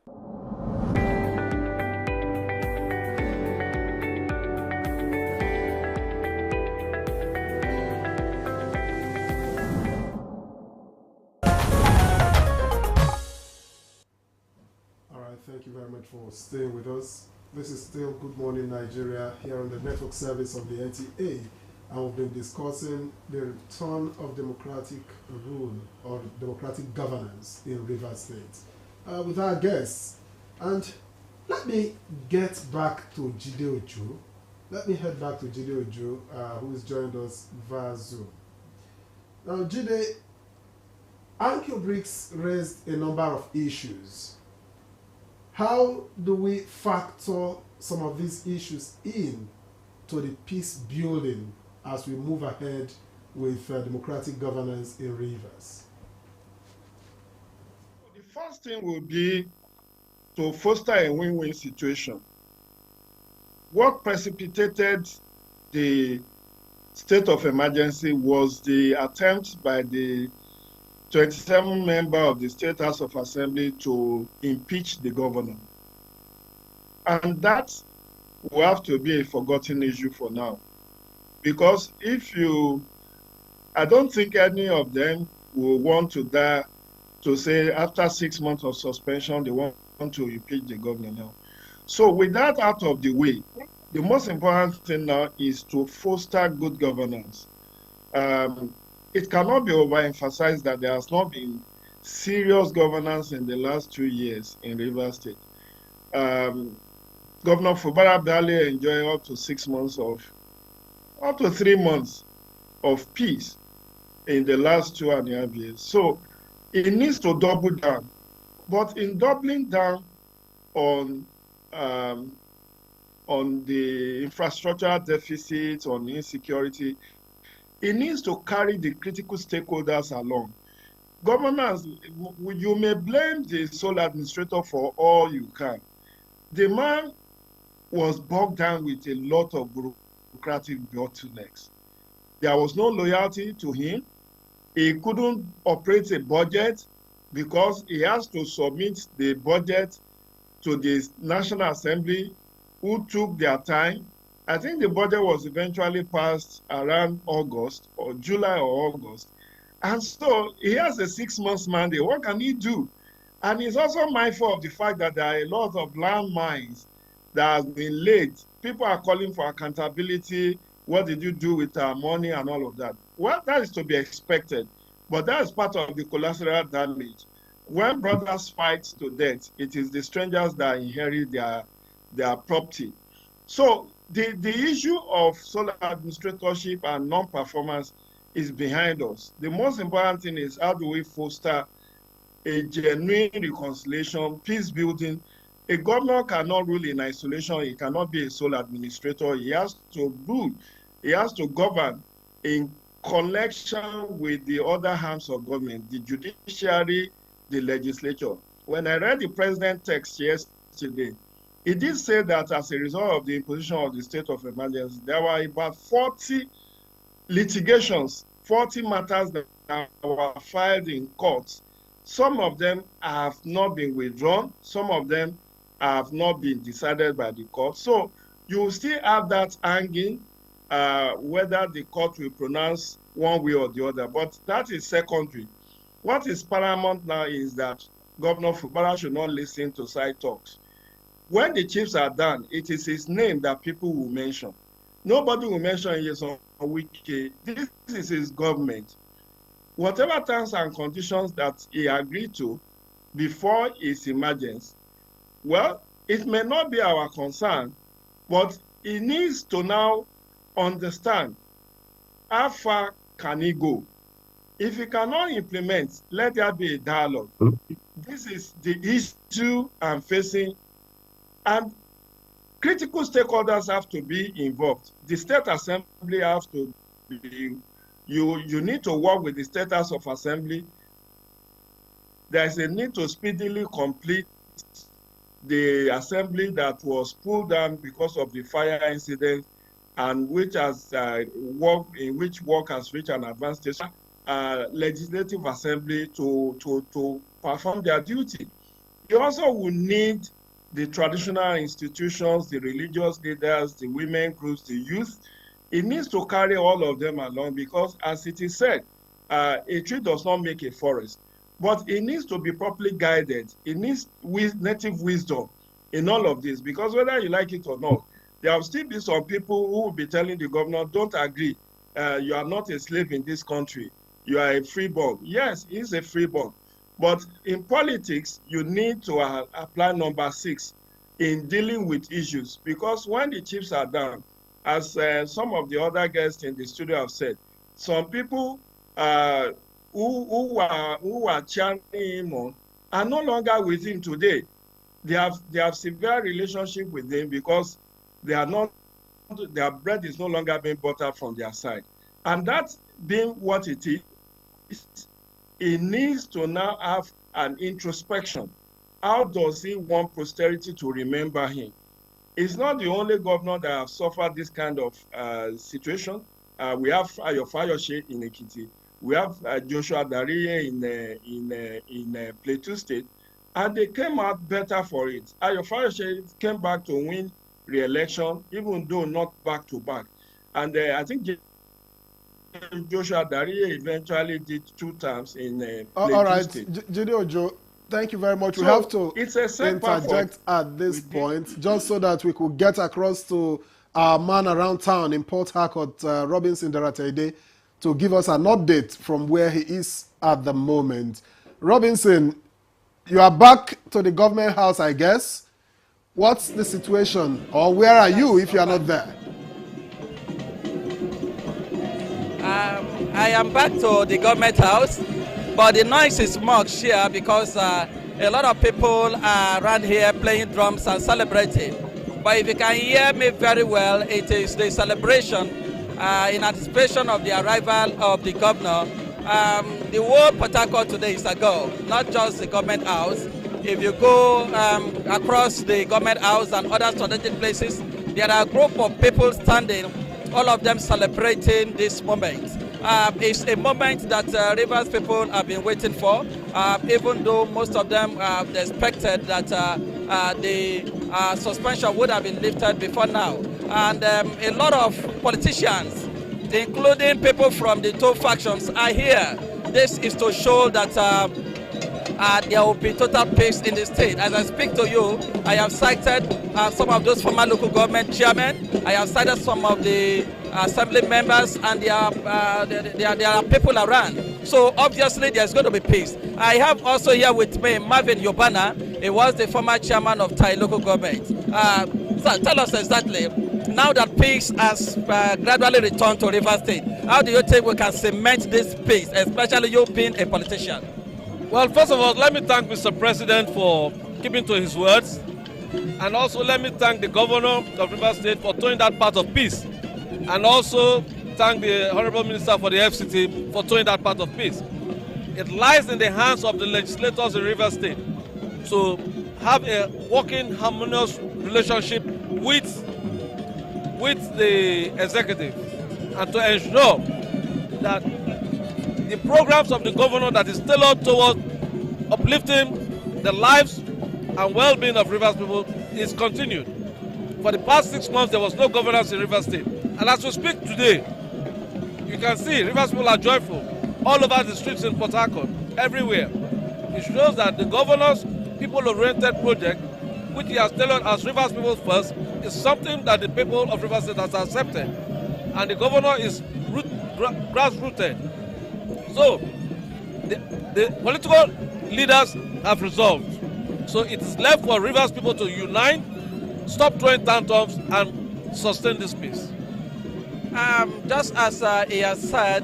Thank you very much for staying with us. This is still Good Morning Nigeria here on the network service of the NTA, and we've been discussing the return of democratic rule or democratic governance in Rivers State with our guests. And let me get back to Jide Ojo. Let me head back to Jide Ojo, who has joined us via Zoom. Now, Jide, Anchor-BRICS raised a number of issues. How do we factor some of these issues in to the peace building as we move ahead with democratic governance in Rivers? The first thing would be to foster a win-win situation. What precipitated the state of emergency was the attempt by the 27 members of the State House of Assembly to impeach the governor. And that will have to be a forgotten issue for now. Because I don't think any of them will want to say after 6 months of suspension, they want to impeach the governor now. So with that out of the way, the most important thing now is to foster good governance. It cannot be overemphasized that there has not been serious governance in the last 2 years in Rivers State. Governor Fubara barely enjoyed up to 3 months of peace in the last 2.5 years. So it needs to double down. But in doubling down on the infrastructural deficit, on insecurity, it needs to carry the critical stakeholders along. Governors, you may blame the sole administrator for all you can. The man was bogged down with a lot of bureaucratic bottlenecks. There was no loyalty to him. He couldn't operate a budget because he has to submit the budget to the National Assembly, who took their time. I think the budget was eventually passed around August or July or August. And so he has a 6-month mandate. What can he do? And he's also mindful of the fact that there are a lot of landmines that have been laid. People are calling for accountability. What did you do with our money and all of that? Well, that is to be expected. But that is part of the collateral damage. When brothers fight to death, it is the strangers that inherit their property. So the issue of sole administratorship and non-performance is behind us. The most important thing is how do we foster a genuine reconciliation, peace building. A governor cannot rule in isolation. He cannot be a sole administrator. He has to rule. He has to govern in connection with the other arms of government, the judiciary, the legislature. When I read the president's text yesterday, he did say that as a result of the imposition of the state of emergency, there were about 40 litigations, 40 matters that were filed in courts. Some of them have not been withdrawn. Some of them have not been decided by the court. So you still have that hanging, whether the court will pronounce one way or the other. But that is secondary. What is paramount now is that Governor Fubara should not listen to side talks. When the chiefs are done, it is his name that people will mention. Nobody will mention Nyesom Wike. This is his government. Whatever terms and conditions that he agreed to before his emergence, well, it may not be our concern, but he needs to now understand how far can he go. If he cannot implement, let there be a dialogue. This is the issue I'm facing, and critical stakeholders have to be involved. The State Assembly have to be, you need to work with the State House of Assembly. There's a need to speedily complete the assembly that was pulled down because of the fire incident, and which has work has reached an advanced stage. Legislative Assembly to perform their duty. You also will need the traditional institutions, the religious leaders, the women groups, the youth. It needs to carry all of them along because, as it is said, a tree does not make a forest, but it needs to be properly guided. It needs native wisdom in all of this, because whether you like it or not, there will still be some people who will be telling the governor, don't agree, you are not a slave in this country, you are a freeborn. Yes, he's a freeborn. But in politics, you need to apply number 6 in dealing with issues, because when the chips are down, as some of the other guests in the studio have said, some people who are chanting him on are no longer with him today. They have severe relationship with him because their bread is no longer being buttered from their side. And that being what it is, he needs to now have an introspection. How does he want posterity to remember him? He's not the only governor that have suffered this kind of situation. We have Ayo Fayose in Ekiti. We have Joshua Dariye in Plateau State, and they came out better for it. Ayo Fayose came back to win re-election, even though not back-to-back. And I think Joshua Dariye eventually did 2 terms in Plateau all right, State. Jide Ojo, thank you very much. So we have to setback interject at this point, just so that we could get across to our man around town in Port Harcourt, Robinson Daratede, to give us an update from where he is at the moment. Robinson, you are back to the government house, I guess. What's the situation, or where are you if you are not there? I am back to the government house, but the noise is much here because a lot of people are around here playing drums and celebrating. But if you can hear me very well, it is the celebration in anticipation of the arrival of the governor. The whole Port Harcourt today is a go, not just the government house. If you go across the government house and other strategic places, there are a group of people standing, all of them celebrating this moment. It's a moment that Rivers people have been waiting for, even though most of them expected that the suspension would have been lifted before now. And a lot of politicians, including people from the 2 factions, are here. This is to show that there will be total peace in the state. As I speak to you, I have cited some of those former local government chairmen. I have cited some of the assembly members, and there are people around. So obviously there's going to be peace. I have also here with me Marvin Yobana. He was the former chairman of Thai local government. So tell us exactly, now that peace has gradually returned to Rivers State, how do you think we can cement this peace, especially you being a politician? Well, first of all, let me thank Mr. President for keeping to his words. And also let me thank the governor of Rivers State for towing that part of peace. And also thank the Honorable Minister for the FCT for towing that part of peace. It lies in the hands of the legislators in Rivers State to have a working, harmonious relationship with the executive and to ensure that the programs of the governor that is tailored towards uplifting the lives and well-being of Rivers people is continued. For the past 6 months, there was no governance in Rivers State. And as we speak today, you can see Rivers people are joyful all over the streets in Port Harcourt, everywhere. It shows that the governor's people-oriented project, which he has tailored as Rivers people first, is something that the people of Rivers State has accepted, and the governor is grassrooted. So the political leaders have resolved. So it is left for Rivers people to unite, stop throwing tantrums, and sustain this peace. Just as he has said,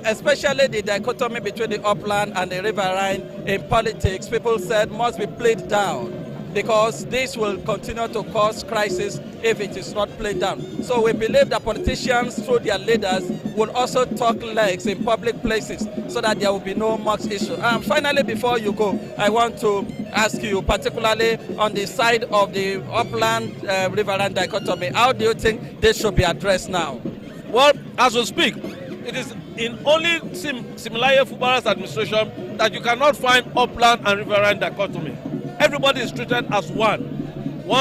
especially the dichotomy between the upland and the riverine in politics, people said must be played down, because this will continue to cause crisis if it is not played down. So we believe that politicians, through their leaders, will also talk legs in public places so that there will be no much issue. Finally, before you go, I want to ask you, particularly on the side of the upland riverine dichotomy, how do you think this should be addressed now? Well, as we speak, it is in only Siminalayi Fubara's administration that you cannot find upland and riverine dichotomy. Everybody is treated as one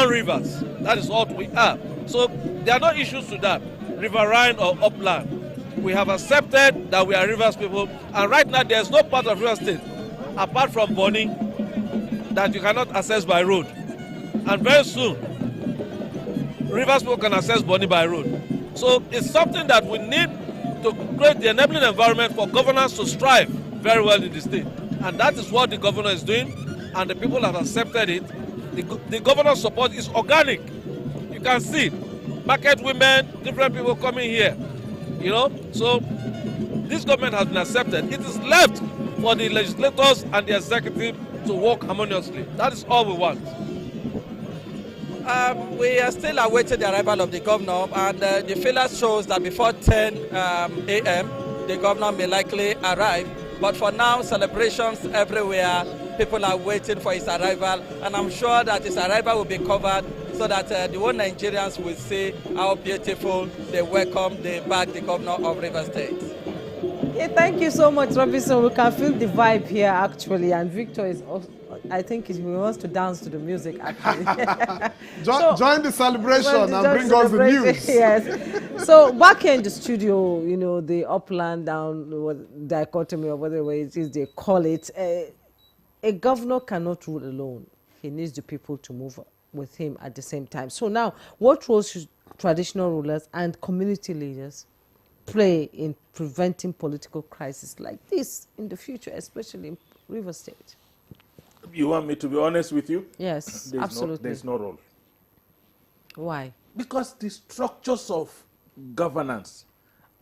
Rivers. That is what we are. So there are no issues to that, riverine or upland. We have accepted that we are Rivers people, and right now there is no part of Rivers State, apart from Bonny, that you cannot access by road. And very soon, Rivers people can access Bonny by road. So it's something that we need to create the enabling environment for governors to strive very well in the state. And that is what the governor is doing, and the people have accepted it. The governor's support is organic. You can see market women, different people coming here. You know, so this government has been accepted. It is left for the legislators and the executive to work harmoniously. That is all we want. We are still awaiting the arrival of the governor, and the feelers shows that before 10 a.m. the governor may likely arrive. But for now, celebrations everywhere. People are waiting for his arrival, and I'm sure that his arrival will be covered so that the whole Nigerians will see how beautiful they welcome, they back the governor of Rivers State. Yeah, thank you so much, Robinson. We can feel the vibe here, actually, and Victor is also, I think he wants to dance to the music, actually. Join the celebration and bring us the news. Yes. So back here in the studio, you know, the upland down dichotomy, or whatever it is they call it, a governor cannot rule alone. He needs the people to move with him at the same time. So now, what role should traditional rulers and community leaders play in preventing political crises like this in the future, especially in Rivers State? You want me to be honest with you? Yes, absolutely. There's no role. Why? Because the structures of governance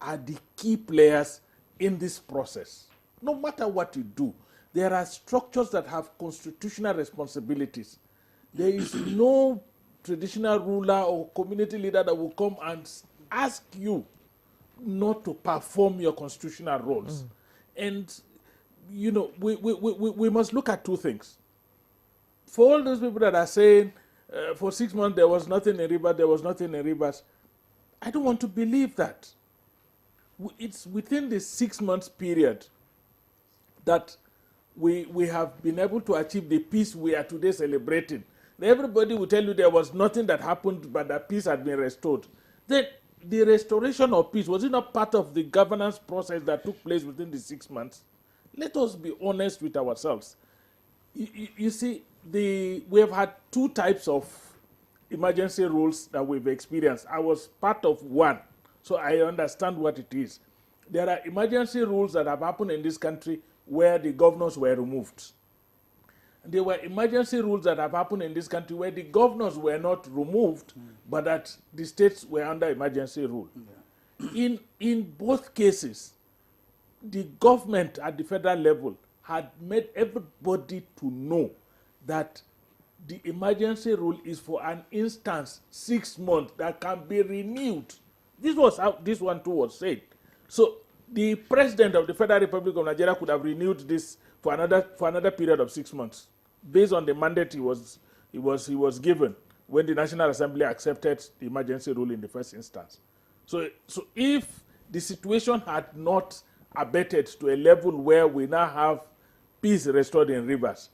are the key players in this process. No matter what you do, there are structures that have constitutional responsibilities. There is no traditional ruler or community leader that will come and ask you not to perform your constitutional roles. And, you know, we must look at two things. For all those people that are saying, for 6 months there was nothing in Rivers, there was nothing in Rivers, I don't want to believe that. It's within the 6 months period that we have been able to achieve the peace we are today celebrating. Everybody will tell you there was nothing that happened, but that peace had been restored. Then the restoration of peace, was it not part of the governance process that took place within the 6 months? Let us be honest with ourselves. You see, we have had two types of emergency rules that we've experienced. I was part of one, so I understand what it is. There are emergency rules that have happened in this country where the governors were removed. There were emergency rules that have happened in this country where the governors were not removed, but that the states were under emergency rule. In both cases, the government at the federal level had made everybody to know that the emergency rule is for an instance, 6 months, that can be renewed. This was how this one too was said. So the president of the Federal Republic of Nigeria could have renewed this for another period of 6 months, based on the mandate he was given when the National Assembly accepted the emergency rule in the first instance. So if the situation had not abated to a level where we now have peace restored in Rivers,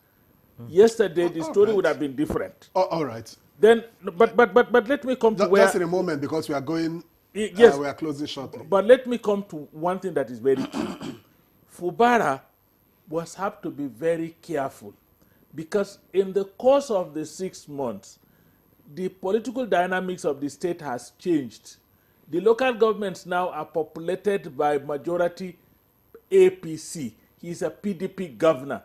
yesterday the story would have been different. All right. Then, but let me come to where. Just in a moment, because we are going. Yes, we are closing shortly. But let me come to one thing that is very key. Fubara was have to be very careful, because in the course of the 6 months, the political dynamics of the state has changed. The local governments now are populated by majority APC. He's a PDP governor.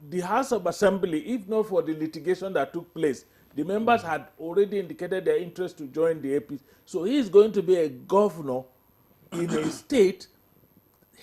The House of Assembly, if not for the litigation that took place, the members had already indicated their interest to join the APC. So he is going to be a governor in a state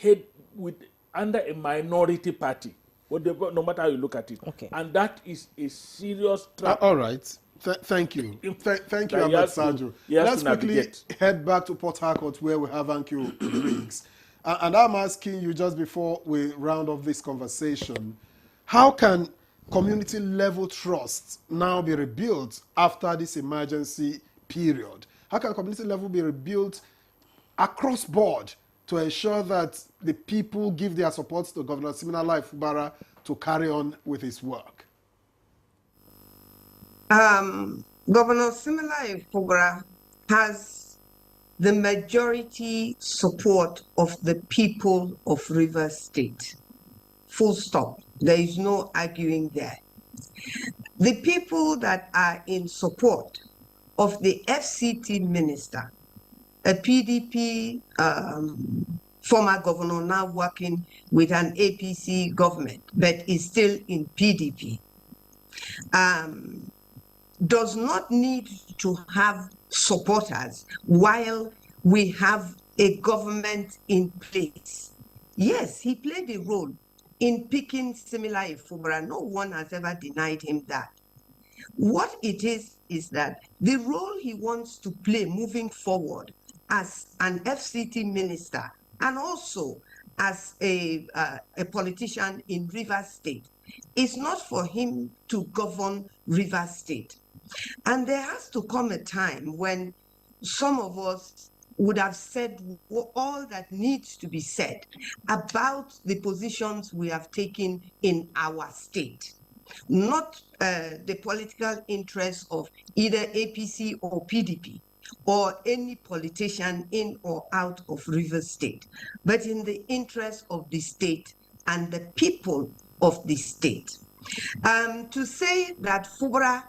head with under a minority party, no matter how you look at it. Okay. And that is a serious trap. All right. Thank you. Thank you, Ahmed Sajo. Let's quickly head back to Port Harcourt, where we have Anki Briggs. And I'm asking you, just before we round off this conversation, how can community-level trust now be rebuilt after this emergency period? How can community level be rebuilt across board to ensure that the people give their support to Governor Siminalayi Fubara to carry on with his work? Governor Siminalayi Fubara has the majority support of the people of Rivers State. Full stop. There is no arguing there. The people that are in support of the FCT minister, a PDP former governor now working with an APC government, but is still in PDP, does not need to have supporters while we have a government in place. Yes, he played a role in picking Siminalayi Fubara. No one has ever denied him that. What it is that the role he wants to play moving forward as an FCT minister and also as a politician in Rivers State is not for him to govern Rivers State. And there has to come a time when some of us would have said all that needs to be said about the positions we have taken in our state, not the political interests of either APC or PDP or any politician in or out of Rivers State, but in the interest of the state and the people of the state. To say that Fubara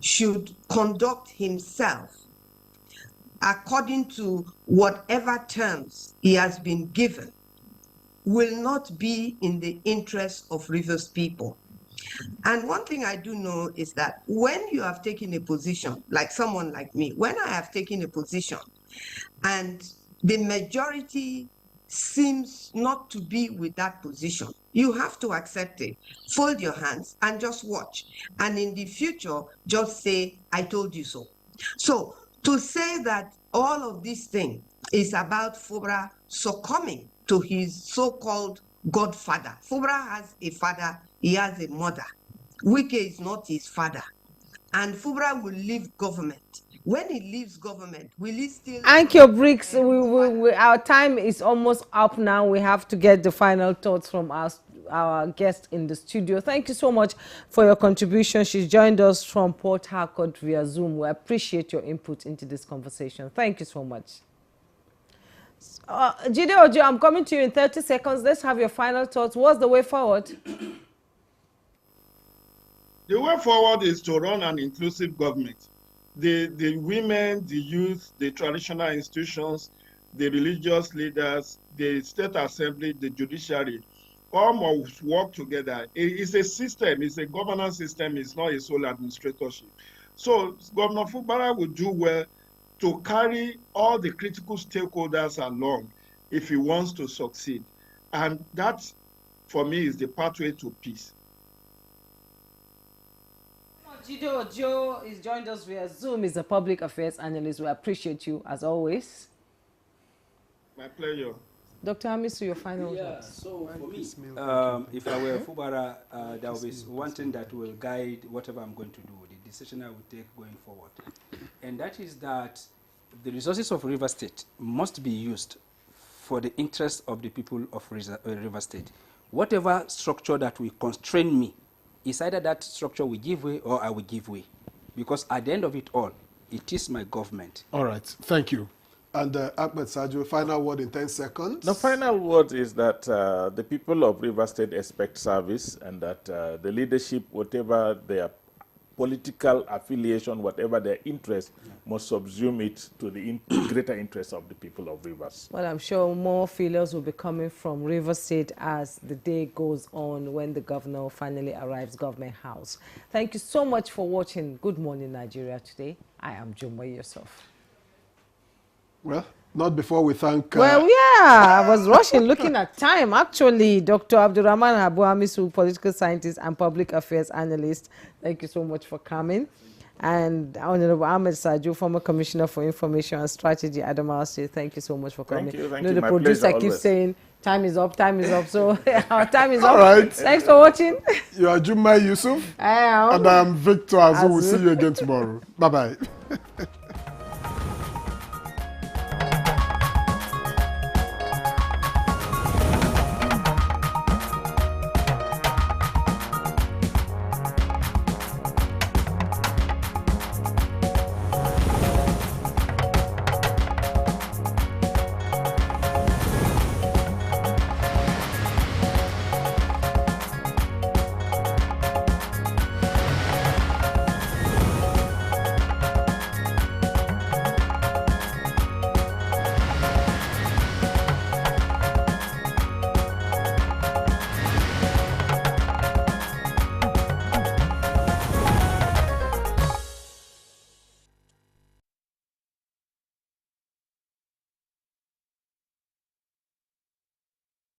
should conduct himself according to whatever terms he has been given will not be in the interest of Rivers people. And one thing I do know is that when you have taken a position, like someone like me, when I have taken a position and the majority seems not to be with that position, you have to accept it, fold your hands and just watch. And in the future, just say, I told you so. So to say that all of this thing is about Fubara succumbing to his so-called godfather. Fubara has a father, he has a mother. Wike is not his father. And Fubara will leave government. When he leaves government, will he still... Anki Briggs, our time is almost up now. We have to get the final thoughts from our guest in the studio. Thank you so much for your contribution. She's joined us from Port Harcourt via Zoom. We appreciate your input into this conversation. Thank you so much. Jide Ojo, I'm coming to you in 30 seconds. Let's have your final thoughts. What's the way forward? The way forward is to run an inclusive government. The women, the youth, the traditional institutions, the religious leaders, the state assembly, the judiciary, all must work together. It's a system, it's a governance system, it's not a sole administratorship. So Governor Fubara would do well to carry all the critical stakeholders along if he wants to succeed. And that, for me, is the pathway to peace. Jide Ojo is joined us via Zoom. He's a public affairs analyst. We appreciate you as always. My pleasure. Dr. Hamisu, your final words. So for me, if I were Fubara, there will be one thing that will guide whatever I'm going to do, the decision I will take going forward. And that is that the resources of Rivers State must be used for the interest of the people of Rivers State. Whatever structure that will constrain me, it's either that structure will give way or I will give way. Because at the end of it all, it is my government. All right. Thank you. And Ahmed Sajo, final word in 10 seconds. The final word is that the people of Rivers State expect service and that the leadership, whatever their political affiliation, whatever their interest, must subsume it to the greater interest of the people of Rivers. Well, I'm sure more failures will be coming from Rivers State as the day goes on when the governor finally arrives Government House. Thank you so much for watching Good Morning Nigeria today. I am Jumbo Yusuf. Well, not before we thank... Well, yeah, I was rushing looking at time. Actually, Dr. Abdurrahman Habu Amisu, political scientist and public affairs analyst, thank you so much for coming. And Honorable Ahmed Sajo, former Commissioner for Information and Strategy, Adamawa State, thank you so much for coming. Thank you. The My producer pleasure, keeps always. saying, time is up, so our time is All up. right. Thanks for watching. You are Jumai Yusuf. I am. And I am Victor Azu. We'll Azu. see you again tomorrow. Bye-bye.